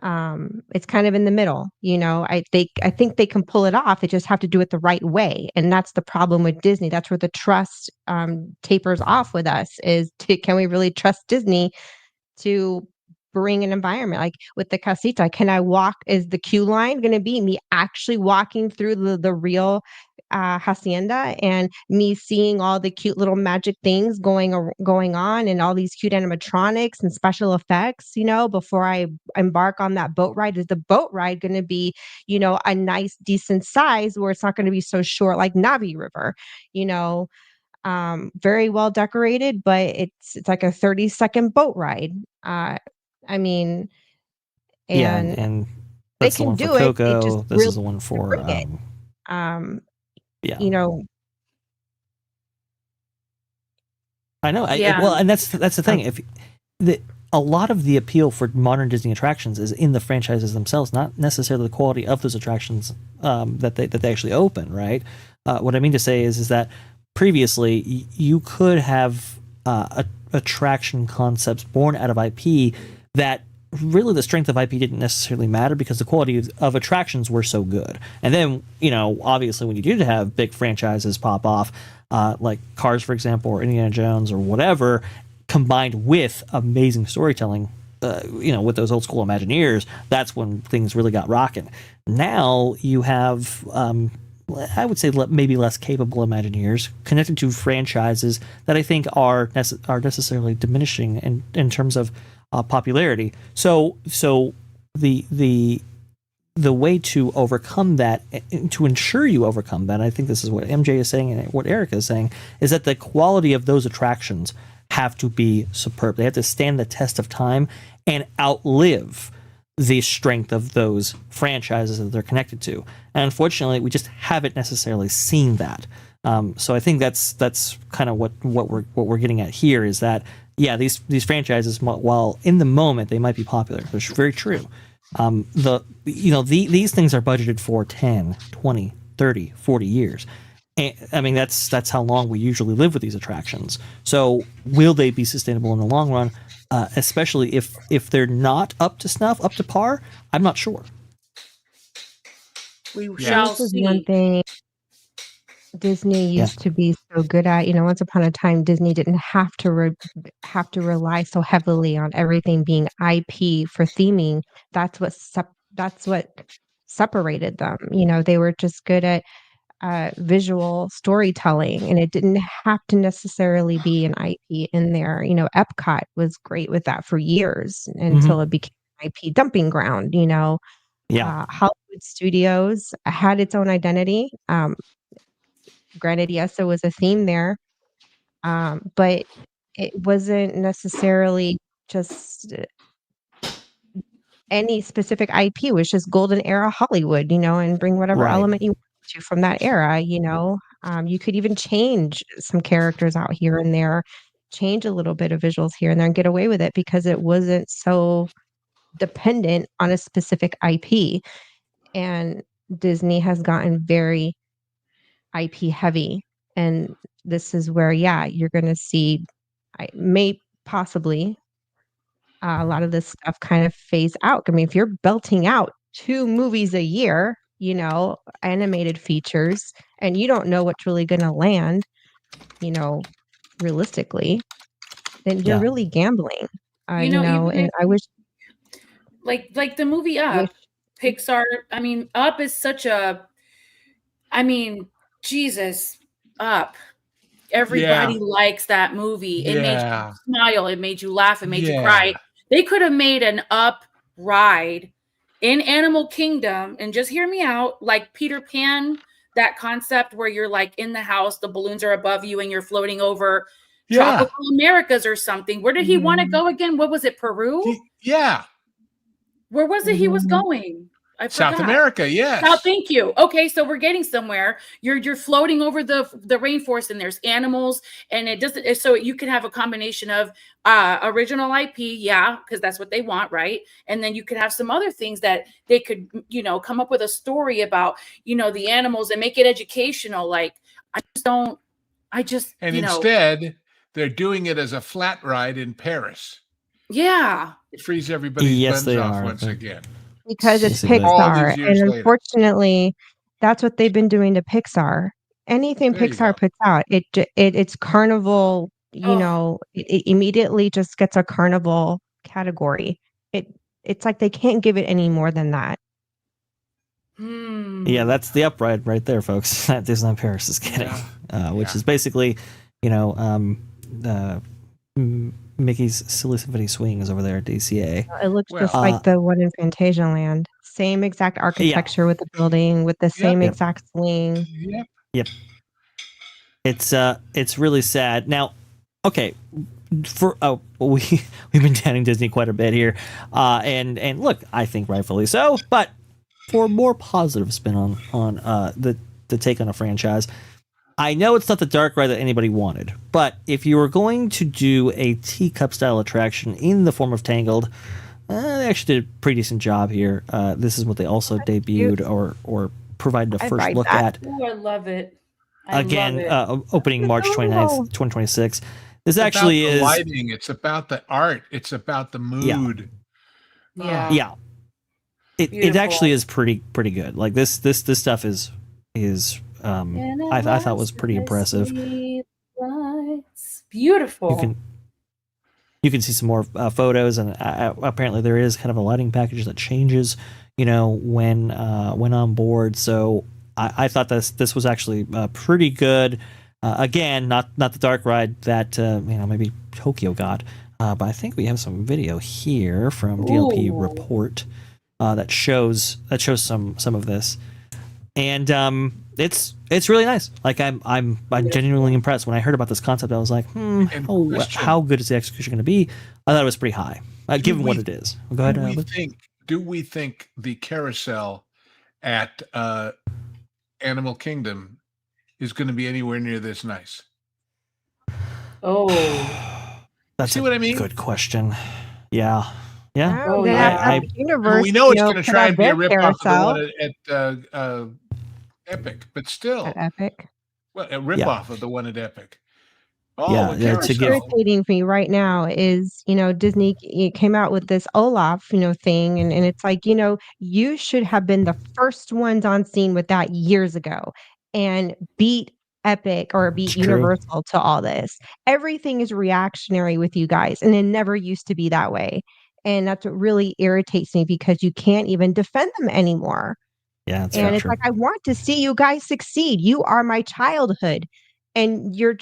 It's kind of in the middle, I think they can pull it off. They just have to do it the right way. And that's the problem with Disney. That's where the trust tapers off with us can we really trust Disney to bring an environment like with the casita? Can I walk? Is the queue line going to be me actually walking through the real hacienda and me seeing all the cute little magic things going on and all these cute animatronics and special effects, before I embark on that boat ride? Is the boat ride going to be, a nice, decent size where it's not going to be so short like Navi River, very well decorated, but it's like a 30-second boat ride. And they can do it. Coco. This is the one for I know. Well, and that's the thing. A lot of the appeal for modern Disney attractions is in the franchises themselves, not necessarily the quality of those attractions that they actually open. Right. What I mean to say is that previously you could have attraction concepts born out of IP that really the strength of IP didn't necessarily matter because the quality of attractions were so good. And then, obviously when you do have big franchises pop off, like Cars, for example, or Indiana Jones or whatever, combined with amazing storytelling, with those old school Imagineers, that's when things really got rocking. Now you have, I would say maybe less capable Imagineers connected to franchises that I think are necessarily diminishing in terms of popularity. So the way to overcome that, to ensure you overcome that, I think this is what MJ is saying and what Erica is saying, is that the quality of those attractions have to be superb. They have to stand the test of time and outlive the strength of those franchises that they're connected to. And unfortunately, we just haven't necessarily seen that. So I think that's kind of what we're getting at here is that, yeah, these franchises, while in the moment they might be popular, which is very true. These things are budgeted for 10, 20, 30, 40 years. And, I mean, that's how long we usually live with these attractions. So will they be sustainable in the long run? Especially if they're not up to snuff, up to par, I'm not sure. We shall this is see. one thing Disney used to be so good at. Once upon a time, Disney didn't have to rely so heavily on everything being IP for theming. That's what separated them. They were just good at visual storytelling, and it didn't have to necessarily be an IP in there. Epcot was great with that for years until it became an IP dumping ground. Hollywood Studios had its own identity. Granted, yes, there was a theme there, but it wasn't necessarily just any specific IP. It was just golden era Hollywood, and bring whatever element you want to from that era. You could even change some characters out here and there, change a little bit of visuals here and there, and get away with it because it wasn't so dependent on a specific IP. And Disney has gotten very IP heavy And this is where, you're going to see, I may possibly a lot of this stuff kind of phase out. I mean, if you're belting out 2 movies a year, animated features, and you don't know what's really going to land, realistically, then you're Yeah. really gambling. Even And if I wish like the movie Up, Pixar. I mean, Up is such a. I mean, Jesus, Up. Everybody likes that movie. It made you smile. It made you laugh. It made you cry. They could have made an Up ride in Animal Kingdom, and just hear me out, like Peter Pan, that concept where you're like in the house, the balloons are above you, and you're floating over tropical Americas or something. Where did he want to go again? What was it, Peru? Where was it he was going? I forgot. South America, yes. Thank you. Okay, so we're getting somewhere. You're floating over the rainforest, and there's animals, and it doesn't. So you can have a combination of original IP, because that's what they want, right? And then you could have some other things that they could, come up with a story about, the animals and make it educational. Like instead, they're doing it as a flat ride in Paris. Yeah, it frees everybody's buns off once again. Because it's Pixar, and unfortunately, that's what they've been doing to Pixar. Anything Pixar puts out, it's carnival. It immediately just gets a carnival category. It's like they can't give it any more than that. Yeah, that's the upright right there, folks. That Disneyland Paris is getting, which is basically, Mickey's Silly Symphony Swing is over there at DCA. It looks just like the one in Fantasyland. Same exact architecture with the building, with the same exact swing. Yep. It's really sad. Now, okay, we've been doubting Disney quite a bit here, and look, I think rightfully so. But for a more positive spin on the take on a franchise, I know it's not the dark ride that anybody wanted, but if you were going to do a teacup style attraction in the form of Tangled, they actually did a pretty decent job here. This is what they also debuted or provided a first look at. Oh, I love it. Opening March 29th, 2026. This actually is lighting. It's about the art. It's about the mood. Yeah. It actually is pretty good. Like this stuff is I thought was pretty impressive. Beautiful. You can see some more photos, and apparently there is kind of a lighting package that changes, when on board. So I thought this was actually pretty good. Again, not the dark ride that maybe Tokyo got, but I think we have some video here from DLP Report that shows some of this. And it's really nice. Like I'm genuinely impressed. When I heard about this concept, I was like, how good is the execution going to be? I thought it was pretty high, given what it is. Go ahead. Do we think the carousel at Animal Kingdom is going to be anywhere near this nice? That's what I mean? Good question. Yeah. We know it's going to try and be a ripoff of the one at Epic, but still. At Epic? Well, a ripoff of the one at Epic. What's irritating for me right now is, Disney came out with this Olaf, thing, and it's like, you should have been the first ones on scene with that years ago and beat Epic or beat Universal to all this. Everything is reactionary with you guys, and it never used to be that way. And that's what really irritates me, because you can't even defend them anymore. Yeah, it's like, I want to see you guys succeed. You are my childhood, and you're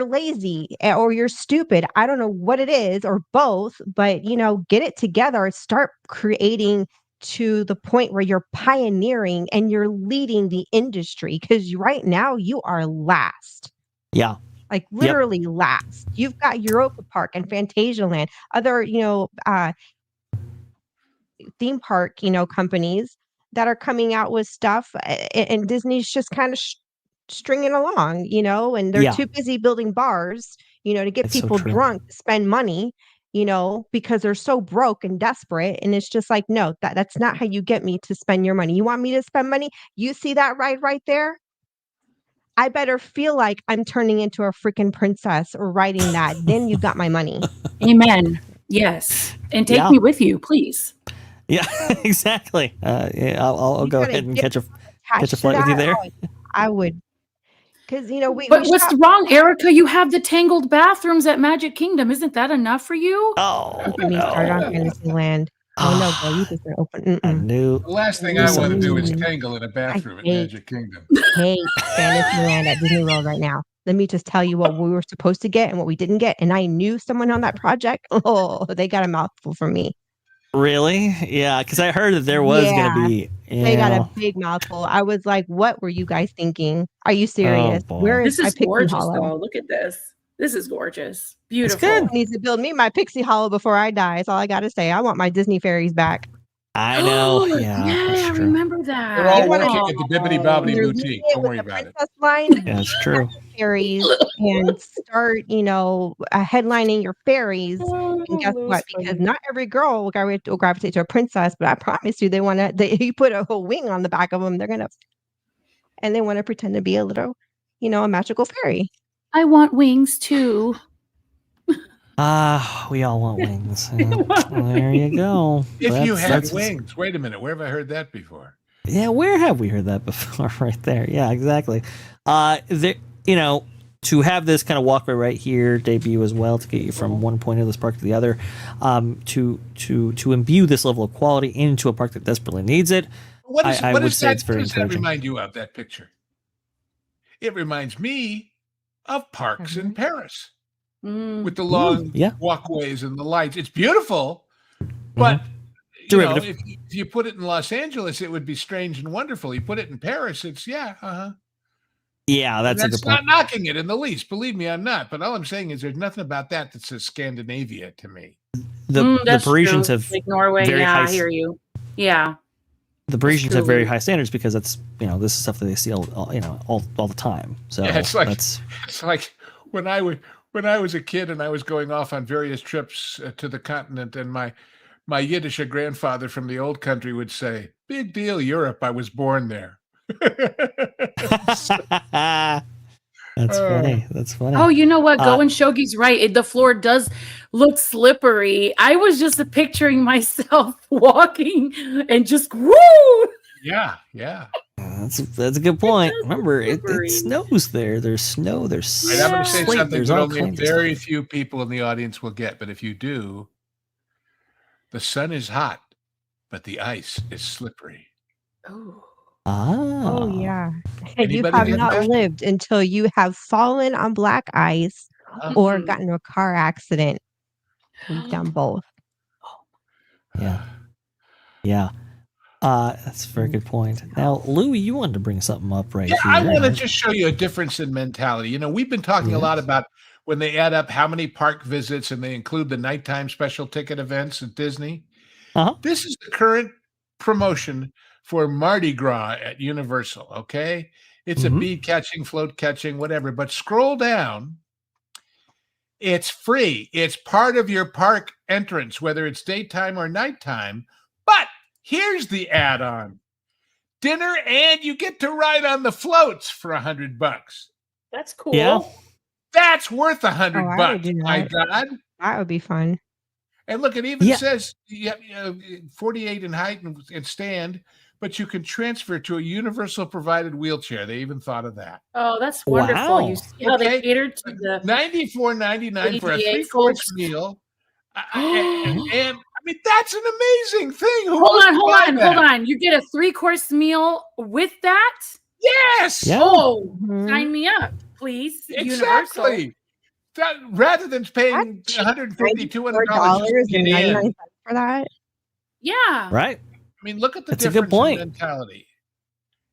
lazy or you're stupid. I don't know what it is, or both, but get it together. Start creating to the point where you're pioneering and you're leading the industry, because right now you are last. Yeah. Like literally last. You've got Europa Park and Fantasyland, other, theme park, companies that are coming out with stuff, and Disney's just kind of stringing along, and they're too busy building bars, to get people drunk, to spend money, because they're so broke and desperate. And it's just like, no, that's not how you get me to spend your money. You want me to spend money? You see that right there? I better feel like I'm turning into a freaking princess or riding that. Then you got my money. Amen. Yes. And take Yeah. me with you, please. Yeah, exactly. Yeah, I'll You go gotta ahead and get catch a attached to flight with you that. there. Oh, I would, because we But what's shop. wrong, Erica? You have the tangled bathrooms at Magic Kingdom. Isn't that enough for you? Oh, Don't get me started on Fantasyland. Oh no, girl, you just gonna open. I knew. The last thing I want to do is Mm. tangle in a bathroom at hate- Magic Kingdom. Hate Fantasyland at Disney World right now. Let me just tell you what we were supposed to get and what we didn't get. And I knew someone on that project. Oh, they got a mouthful from me. Really? Yeah, because I heard that there was going to be. They got a big mouthful. I was like, what were you guys thinking? Are you serious? boy. Where This is is my Pixie gorgeous, Hollow? though. Look at this. This is gorgeous. It's Beautiful. good. Needs to build me my Pixie Hollow before I die. That's all I got to say. I want my Disney fairies back. I know. Yeah, Yeah, that's true. remember that. They're all They wanna- working at the Bibbidi Bobbidi They're Boutique. leading it Don't with worry the about it. princess line. Yeah, that's true. Fairies and start, headlining your fairies. And guess what? Because not every girl will gravitate to a princess, but I promise you, you put a whole wing on the back of them, and they want to pretend to be a little, a magical fairy. I want wings too. We all want wings. There you go. If you had That's- wings, wait a minute. Where have I heard that before? Yeah, where have we heard that before? Right there. Yeah, exactly. To have this kind of walkway right here debut as well to get you from one point of this park to the other, to imbue this level of quality into a park that desperately needs it. I would say it's very what does that encouraging. remind you of, that picture? It reminds me of parks in Paris with the long yeah. walkways and the lights. It's beautiful, but Derivative. if you put it in Los Angeles, it would be strange and wonderful. You put it in Paris, it's Yeah, And that's a good that's point. not knocking it in the least. Believe me, I'm not. But all I'm saying is there's nothing about that says Scandinavia to me. The That's Parisians true. have like Norway. very Yeah, high I hear you. Yeah. the Parisians have very true. high standards because that's this is stuff that they see all the time. So Yeah, it's like that's it's like when I was a kid and I was going off on various trips to the continent, and my Yiddish grandfather from the old country would say, "Big deal, Europe. I was born there." that's funny. That's funny. Oh, you know what? Go and Shogi's right. The floor does look slippery. I was just picturing myself walking and just woo. Yeah. That's a good point. Remember, it snows there. There's snow. There's Right, I'm going to say slate, something there's that all only kinds of very stuff. few people in the audience will get, but if you do, the sun is hot, but the ice is slippery. Oh. Oh yeah. And you Anybody have get not that? lived until you have fallen on black ice or gotten into a car accident. We've done both. Yeah. That's a very good point. Now, Louie, you wanted to bring something up right Yeah, here. I want to just show you a difference in mentality. We've been talking a lot about when they add up how many park visits and they include the nighttime special ticket events at Disney. This is the current promotion for Mardi Gras at Universal, okay? It's a bead catching, float catching, whatever. But scroll down. It's free. It's part of your park entrance, whether it's daytime or nighttime. But here's the add-on. Dinner, and you get to ride on the floats for $100. That's cool. Yeah. That's worth $100. I would do My that. God. That would be fun. And look, it even says 48 in height and stand, but you can transfer to a universal provided wheelchair. They even thought of that. Oh, that's wonderful. Wow. You see how they catered to the $94.99 for a ADA three-course folks. meal. And I mean, that's an amazing thing. Who Hold wouldn't buy on. that? Hold on. You get a 3-course meal with that? Yes. Yeah. Oh, Mhm. sign me up, please. Universal. Exactly. That, rather than paying That's cheap. $150, $200 $94 just to and get 99 in. cents for that. Yeah. Right. I mean, look at the That's a difference good point. in mentality.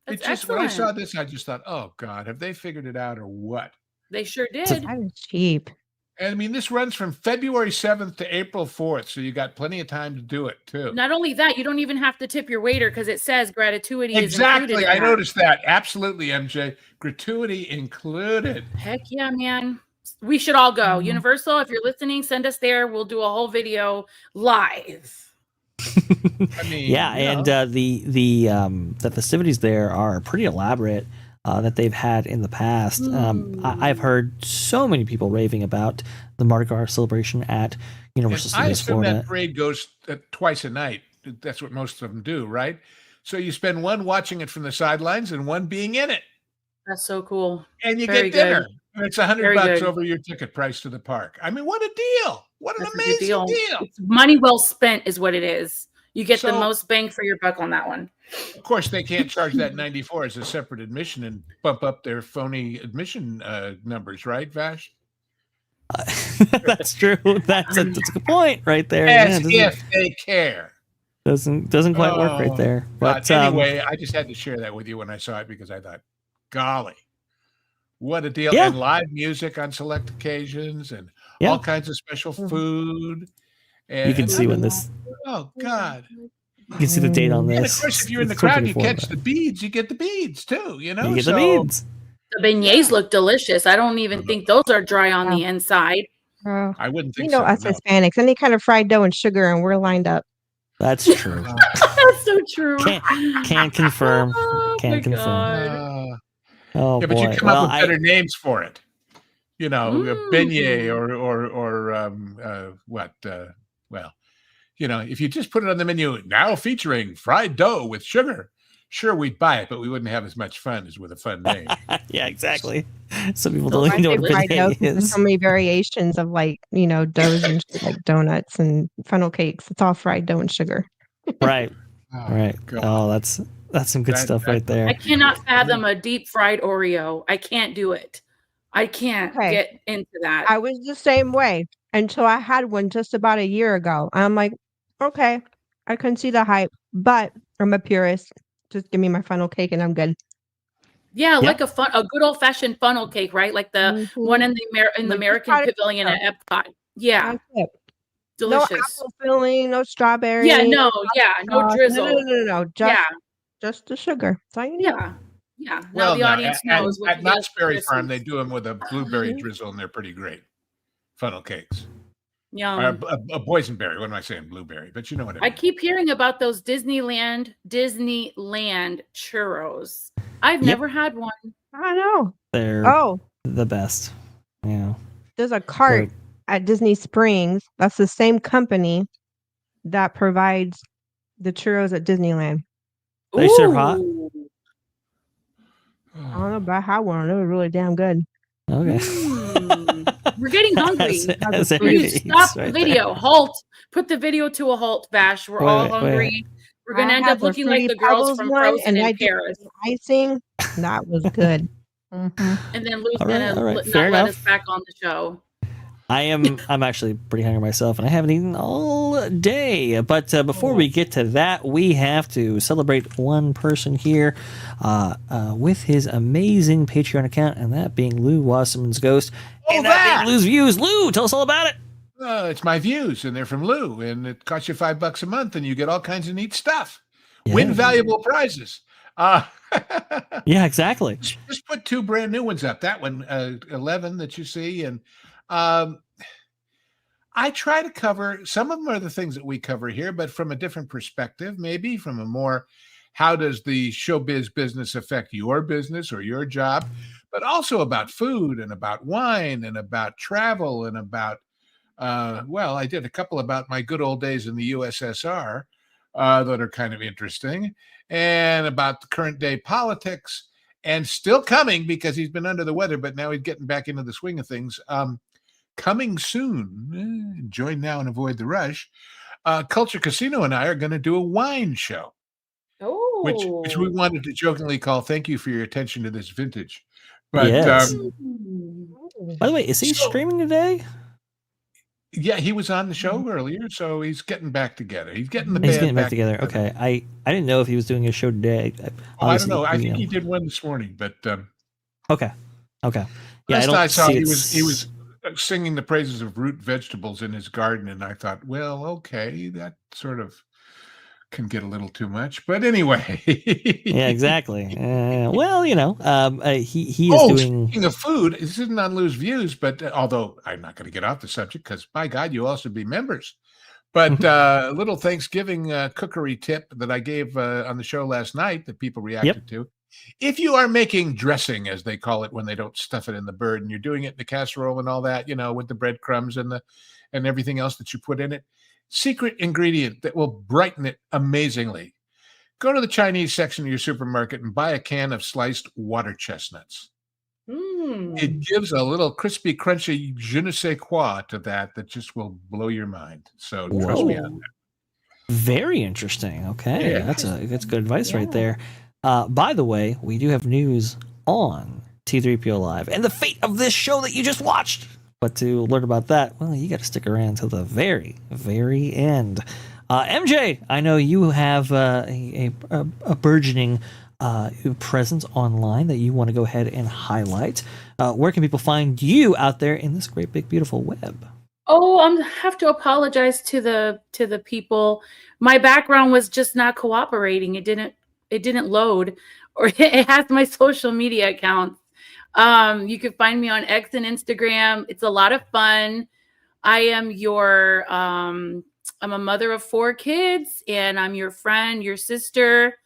That's It just when I saw excellent. this, I just thought, oh God, have they figured it out or what? They sure did. That is cheap. And I mean, this runs from February 7th to April 4th, so you got plenty of time to do it too. Not only that, you don't even have to tip your waiter because it says gratuity is Exactly, included. I in that. noticed that. Absolutely, MJ. Gratuity included. Heck yeah, man. We should all go. Universal, if you're listening, send us there. We'll do a whole video live. I mean, Yeah, you and know. the festivities there are pretty elaborate. that they've had in the past. I've heard so many people raving about the Mardi Gras celebration at Universal I Studios assume Florida. that parade goes twice a night. That's what most of them do, right? So you spend one watching it from the sidelines and one being in it. That's so cool. And you Very get dinner. good. And it's $100 Very good. over your ticket price to the park. I mean, what a deal. What an That's a good amazing deal. deal. It's money well spent is what it is. You get the So- most bang for your buck on that one. Of course, they can't charge that 94 as a separate admission and bump up their phony admission numbers, right, Vash? That's true. That's a good point right there. As Yeah, if they care. doesn't quite work right there. But anyway, I just had to share that with you when I saw it because I thought, golly, what a deal. Yeah. And live music on select occasions and Yeah. all kinds of special food. And, you can see when this. Oh, God. You can see the date on this. And of course, if you're in the It's crowd, you 2024, catch but the beads. You get the beads too, you know? You get the So- beads. The beignets look delicious. I don't even think those are dry on the inside. I wouldn't think You know, so. us no. Hispanics, any kind of fried dough and sugar, and we're lined up. That's true. That's so true. Can confirm. Oh, Can my confirm. God. Oh Yeah, but boy. you come up with better names for it. You know, a beignet or what? Well, you know, if you just put it on the menu, now featuring fried dough with sugar, sure, we'd buy it, but we wouldn't have as much fun as with a fun name. Yeah, exactly. Some people So don't I even know say what a fried dough beignet 'cause there's is. so many variations of doughs and shit, like donuts and funnel cakes. It's all fried dough and sugar. Right. Oh, Right. God. Oh, that's some good stuff right there. I cannot fathom a deep fried Oreo. I can't do it. I can't Okay. get into that. I was the same way until I had one just about a year ago. I'm like, okay, I can see the hype, but I'm a purist. Just give me my funnel cake and I'm good. Yeah, like a good old fashioned funnel cake, right? Like the one in the Like just American try to- Pavilion at Epcot. Yeah, That's it. delicious. No apple filling, no strawberry. Yeah, no drizzle. No. Just the sugar. That's all you need. Yeah. Now Well, the no, audience knows what at to Knott's get Berry for Farm, they Christmas. do them with a blueberry drizzle, and they're pretty great. Funnel cakes. Yum. Or a boysenberry. What am I saying? Blueberry. But you know what I I mean. keep hearing about those Disneyland churros. I've Yep. never had one. I know. They're Oh, the best. Yeah. there's a cart at Disney Springs. That's the same company that provides the churros at Disneyland. They serve hot? Ooh. I don't know, but I had one. It was really damn good. Okay. We're getting hungry. As Will you everything stop eats the right video? there. Halt. Put the video to a halt, Vash. We're all hungry. We're gonna I end had up the looking like Fruity the girls Pebbles from one, Frozen and I in did Paris. icing. That was good. Mhm. And then Lou's All right, gonna all right, not fair let enough. us back on the show. I'm actually pretty hungry myself, and I haven't eaten all day. But before we get to that, we have to celebrate one person here with his amazing Patreon account, and that being Lou Wasserman's Ghost. And that being Lou's Views. Lou, tell us all about it. It's my views, and they're from Lou, and it costs you $5 a month, and you get all kinds of neat stuff. Win valuable prizes. Yeah, exactly. Just put 2 brand new ones up. That one, 11 that you see, and I try to cover, some of them are the things that we cover here, but from a different perspective, maybe from a more, how does the showbiz business affect your business or your job, but also about food and about wine and about travel and about, well, I did a couple about my good old days in the USSR that are kind of interesting, and about the current day politics, and still coming because he's been under the weather, but now he's getting back into the swing of things. Coming soon, join now and avoid the rush. Culture Casino and I are going to do a wine show, which we wanted to jokingly call "Thank you for your attention to this vintage." But Yes. By the way, is he streaming today? yeah, he was on the show earlier, so he's getting back together. He's getting the He's band getting back together. Okay, I didn't know if he was doing a show today. I don't know. I think he did one this morning, but Okay. Yeah, last I saw, see he it's- was singing the praises of root vegetables in his garden, and I thought, well, okay, that sort of can get a little too much, but anyway. Yeah, exactly. Well, he is doing. Speaking of food, this isn't on Lou's Views, but although I'm not going to get off the subject because, by God, you all should be members. But a little Thanksgiving cookery tip that I gave on the show last night that people reacted to. If you are making dressing, as they call it, when they don't stuff it in the bird, and you're doing it in the casserole and all that, with the breadcrumbs and everything else that you put in it, secret ingredient that will brighten it amazingly. Go to the Chinese section of your supermarket and buy a can of sliced water chestnuts. It gives a little crispy, crunchy je ne sais quoi to that just will blow your mind. So trust me on that. Very interesting. Okay, Yeah. that's good advice right there. By the way, we do have news on T3PO Live and the fate of this show that you just watched. But to learn about that, well, you got to stick around till the very, very end. MJ, I know you have a burgeoning presence online that you want to go ahead and highlight. Where can people find you out there in this great, big, beautiful web? Oh, I have to apologize to the people. My background was just not cooperating. It didn't load, or it has my social media accounts. You can find me on X and Instagram. It's a lot of fun. I am I'm a mother of 4 kids, and I'm your friend, your sister.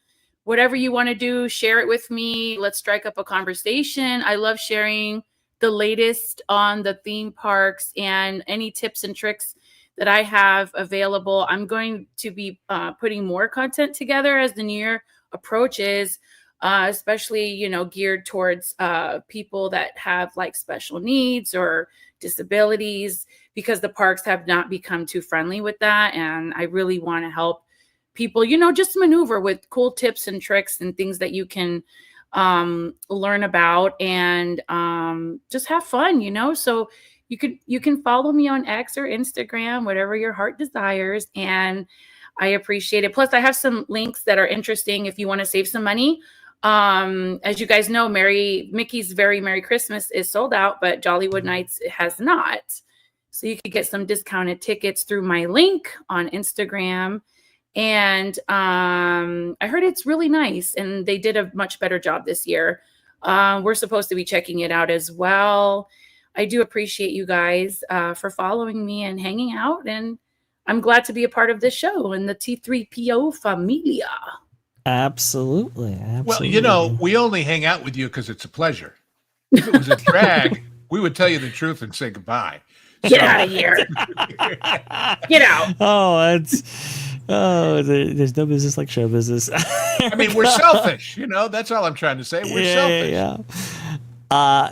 Whatever you want to do, share it with me. Let's strike up a conversation. I love sharing the latest on the theme parks and any tips and tricks that I have available. I'm going to be putting more content together as the new year approaches, especially, geared towards people that have like special needs or disabilities, because the parks have not become too friendly with that. And I really want to help people, just maneuver with cool tips and tricks and things that you can learn about and just have fun, so you can follow me on X or Instagram, whatever your heart desires, and I appreciate it. Plus I have some links that are interesting if you want to save some money. As you guys know, Mickey's Very Merry Christmas is sold out, but Jollywood Nights has not. So you could get some discounted tickets through my link on Instagram. And I heard it's really nice, and they did a much better job this year. We're supposed to be checking it out as well. I do appreciate you guys for following me and hanging out, and I'm glad to be a part of this show and the T3PO familia. Absolutely. Well, we only hang out with you because it's a pleasure. If it was a drag, we would tell you the truth and say goodbye. Get out of here. Get out. There's no business like show business. I mean, we're selfish, that's all I'm trying to say. We're selfish.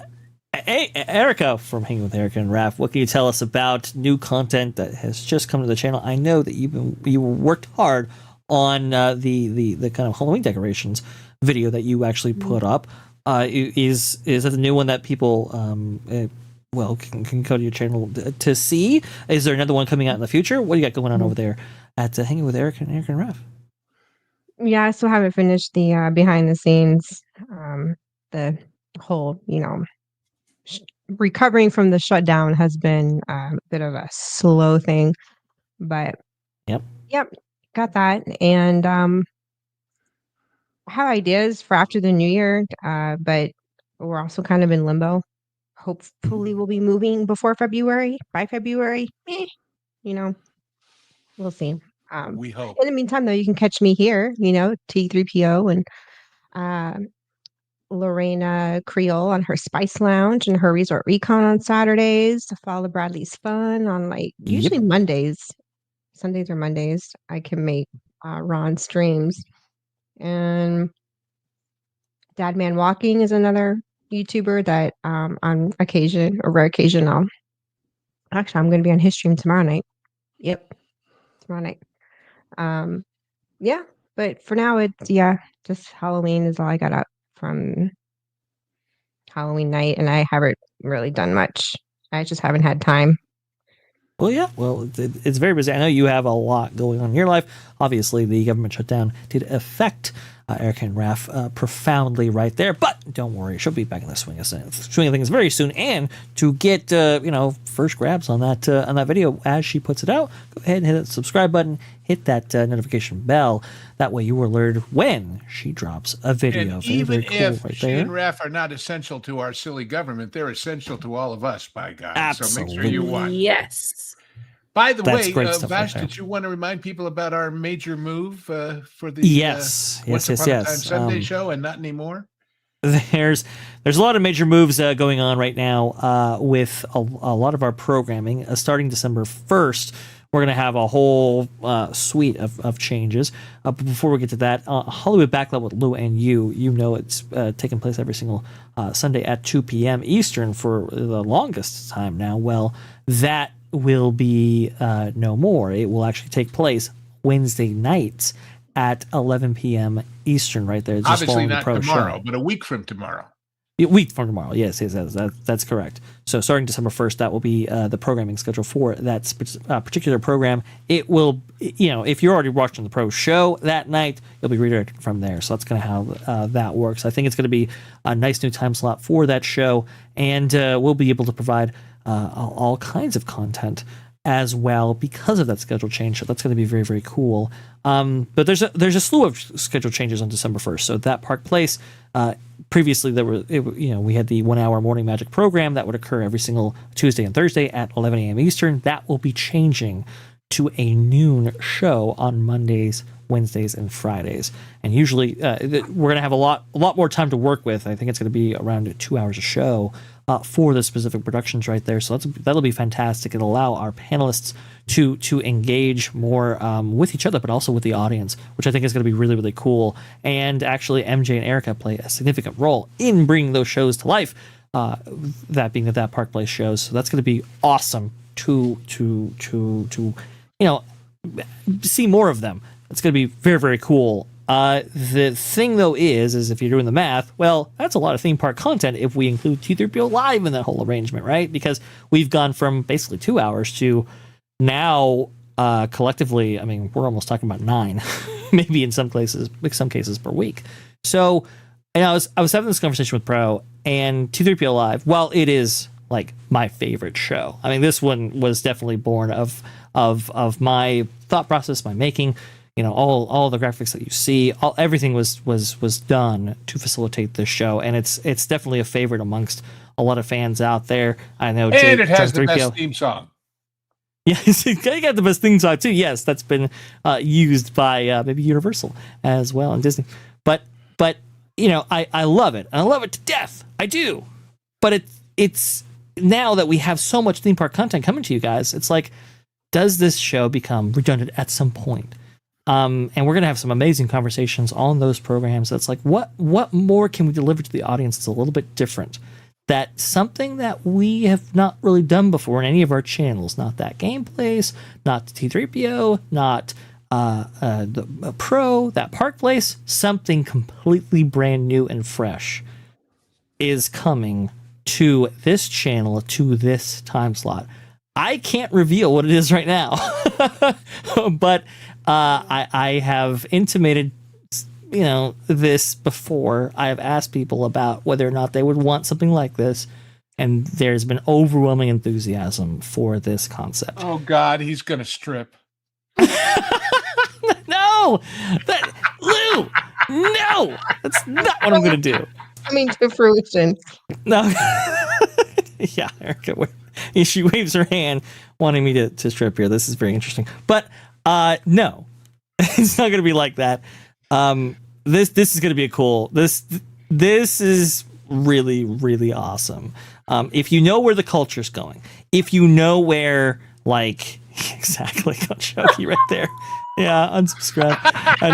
Hey, Erica from Hanging with Erica and Raph, what can you tell us about new content that has just come to the channel? I know that you worked hard on the kind of Halloween decorations video that you actually put up. Is that the new one that people can go to your channel to see? Is there another one coming out in the future? What do you got going on over there at Hanging with Erica and Raph? Yeah, I still haven't finished the behind the scenes, the whole, recovering from the shutdown has been a bit of a slow thing, but yep, got that. And I have ideas for after the new year, but we're also kind of in limbo. Hopefully we'll be moving before February, by February, we'll see. We hope. In the meantime, though, you can catch me here, T3PO and Lorena Creole on her Spice Lounge and her Resort Recon on Saturdays. To follow Bradley's Fun on usually Mondays, Sundays or Mondays. I can make Ron streams. And Dadman Walking is another YouTuber that on occasion, or rare occasion, I'm going to be on his stream tomorrow night. Yep, tomorrow night. But for now it's just Halloween is all I got up from Halloween night, and I haven't really done much. I just haven't had time. Well, it's very busy. I know you have a lot going on in your life. Obviously, the government shutdown did affect Erica and Raph profoundly right there, but don't worry, she'll be back in the swing of things very soon. And to get first grabs on that video as she puts it out, go ahead and hit that subscribe button, hit that notification bell. That way you will alert when she drops a video. And very, even very cool if right she there. and Raph are not essential to our silly government, they're essential to all of us, by God. Absolutely. So make sure you watch. Yes. By the That's way, great stuff right Vash, there. did you want to remind people about our major move for the Yes. Once Yes, Upon a Time yes. Sunday show and not anymore? There's a lot of major moves going on right now with a lot of our programming. Starting December 1st, we're going to have a whole suite of changes. But before we get to that, Hollywood Backlot with Lou and you know it's taking place every single Sunday at 2 p.m. Eastern for the longest time now. Well, that will be no more. It will actually take place Wednesday nights at 11 p.m. Eastern, right there. Just Obviously following not the pro tomorrow, show. but a week from tomorrow. A week from tomorrow, yes, that's correct. So starting December 1st, that will be the programming schedule for that particular program. It will, if you're already watching the pro show that night, you'll be redirected from there. So that's kind of how that works. I think it's going to be a nice new time slot for that show, and we'll be able to provide all kinds of content as well because of that schedule change. So that's going to be very, very cool. But there's a slew of schedule changes on December 1st. So that Park Place, previously we had the 1 hour morning magic program that would occur every single Tuesday and Thursday at 11 a.m. Eastern. That will be changing to a noon show on Mondays, Wednesdays, and Fridays. And usually we're going to have a lot more time to work with. I think it's going to be around 2 hours a show for the specific productions right there. So that'll be fantastic. It'll allow our panelists to engage more with each other, but also with the audience, which I think is going to be really, really cool. And actually, MJ and Erica play a significant role in bringing those shows to life, that being that Park Place shows. So that's going to be awesome to see more of them. It's going to be very, very cool. The thing, though, is if you're doing the math, well, that's a lot of theme park content if we include T3PO Live in that whole arrangement, right? Because we've gone from basically 2 hours to now collectively, I mean, we're almost talking about 9, maybe in some cases per week. So, and I was having this conversation with Pro, and T3PO Live, while it is like my favorite show, I mean, this one was definitely born of my thought process, my making. All the graphics that you see, everything was done to facilitate this show, and it's definitely a favorite amongst a lot of fans out there. I know, and it has the best theme song. Yes, you got the best theme song too. Yes, that's been used by maybe Universal as well and Disney. But I love it, and I love it to death. I do. But it's now that we have so much theme park content coming to you guys, it's like, does this show become redundant at some point? And we're going to have some amazing conversations on those programs. That's like, what more can we deliver to the audience that's a little bit different? That's something that we have not really done before in any of our channels. Not that Gameplays, not T3PO, not the Pro, that Park Place. Something completely brand new and fresh is coming to this channel, to this time slot. I can't reveal what it is right now, but I have intimated, this before. I have asked people about whether or not they would want something like this, and there's been overwhelming enthusiasm for this concept. Oh God, he's gonna strip. No, Lou, no, that's not what I'm gonna do. Coming to fruition. No, yeah, Erica, she waves her hand, wanting me to strip here. This is very interesting, but no, it's not gonna be like that. This is gonna be a cool. This is really, really awesome. If you know where the culture's going, if you know where, like, exactly, got Chucky right there. Yeah, unsubscribe. I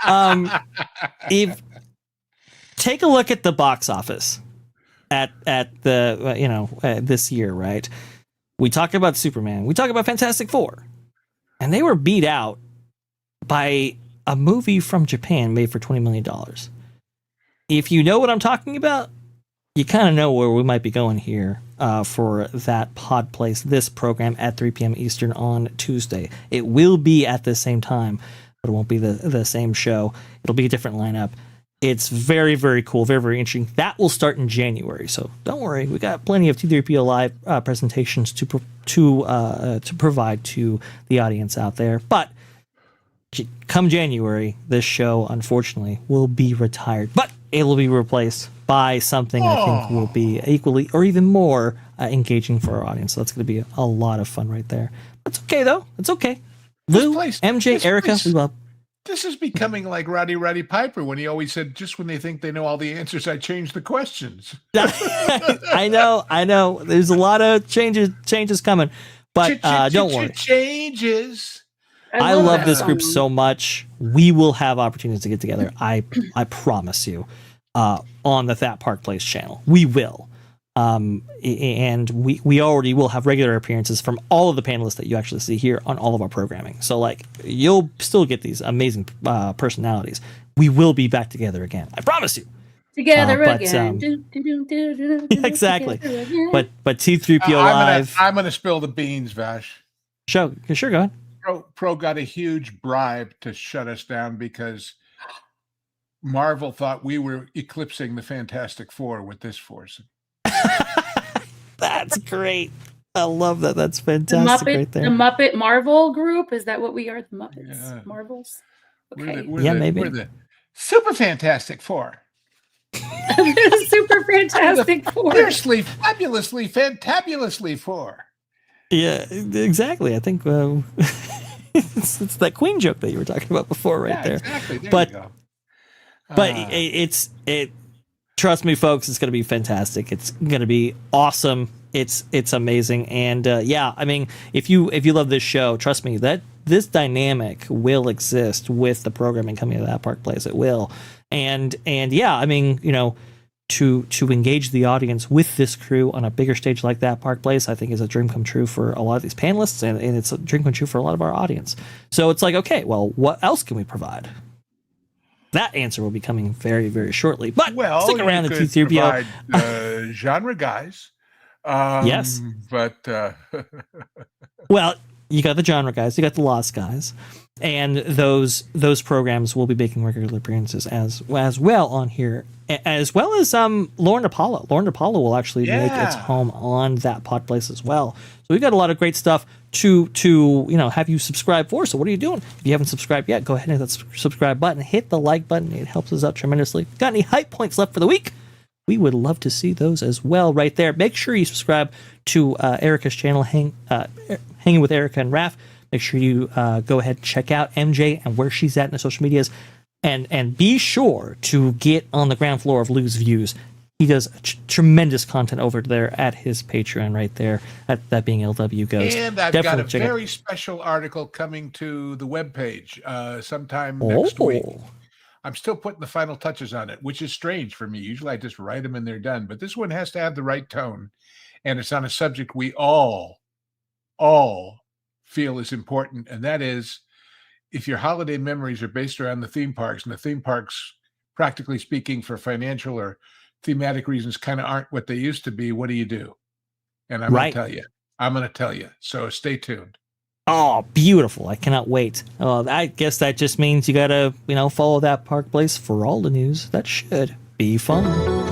know. If take a look at the box office at the this year, right? We talk about Superman, we talk about Fantastic Four, and they were beat out by a movie from Japan made for $20 million. If you know what I'm talking about, you kind of know where we might be going here for that Pod Place, this program at 3 p.m. Eastern on Tuesday. It will be at the same time, but it won't be the same show. It'll be a different lineup. It's very, very cool, very, very interesting. That will start in January, so don't worry. We got plenty of T3PO Live presentations to provide to the audience out there. But come January, this show, unfortunately, will be retired. But it will be replaced by something I think will be equally or even more engaging for our audience. So that's going to be a lot of fun right there. That's okay though. It's okay. This Lou, place- MJ, this Erica, place- we love. This is becoming like Roddy Piper when he always said, just when they think they know all the answers, I change the questions. I know. There's a lot of changes coming, but don't worry. Changes. I love that this song. group so much. We will have opportunities to get together. I promise you, on the That Park Place channel, we will. And we already will have regular appearances from all of the panelists that you actually see here on all of our programming. So like you'll still get these amazing personalities. We will be back together again. I promise you. Together but, again. Exactly. Together again. But T3PO Live. I'm gonna spill the beans, Vash. Sure, go ahead. Pro got a huge bribe to shut us down because Marvel thought we were eclipsing the Fantastic Four with this force. That's great. I love that. That's fantastic right there. The Muppet Marvel group, is that what we are? The Muppets Yeah. Marvels. We're Okay. Maybe. We're the Super Fantastic Four. Super Fantastic Four. Fiercely, fabulously, fantabulously Four. Yeah, exactly. I think it's that Queen joke that you were talking about before, right there. Exactly. There But- you go. But it's trust me, folks, it's going to be fantastic. It's going to be awesome. It's amazing. And I mean, if you love this show, trust me that this dynamic will exist with the programming coming to That Park Place. It will. And yeah, I mean, to engage the audience with this crew on a bigger stage like That Park Place, I think is a dream come true for a lot of these panelists, and it's a dream come true for a lot of our audience. So it's like, okay, well, what else can we provide? That answer will be coming very, very shortly. But stick around at T3PO. Genre guys. Yes. But Well, you got the genre guys, you got the Lost guys, and those programs will be making regular appearances as well on here, as well as Lauren DePaula. Lauren DePaula will actually make its home on That Pod Place as well. So we've got a lot of great stuff to have you subscribe for. So what are you doing? If you haven't subscribed yet, go ahead and hit that subscribe button, hit the like button. It helps us out tremendously. Got any hype points left for the week? We would love to see those as well right there. Make sure you subscribe to Erica's channel, Hanging with Erica and Raph. Make sure you go ahead and check out MJ and where she's at in the social medias. And be sure to get on the ground floor of Lou's Views. He does tremendous content over there at his Patreon right there, at that being LW Ghost. and I've Definitely got a check it out. very special article coming to the webpage sometime next week. I'm still putting the final touches on it, which is strange for me. Usually I just write them and they're done. But this one has to have the right tone. And it's on a subject we all feel is important. And that is, if your holiday memories are based around the theme parks, and the theme parks, practically speaking, for financial or thematic reasons, kind of aren't what they used to be, what do you do? And I'm going to tell you. I'm going to tell you. So stay tuned. Oh, beautiful. I cannot wait. I guess that just means you got to, follow That Park Place for all the news. That should be fun.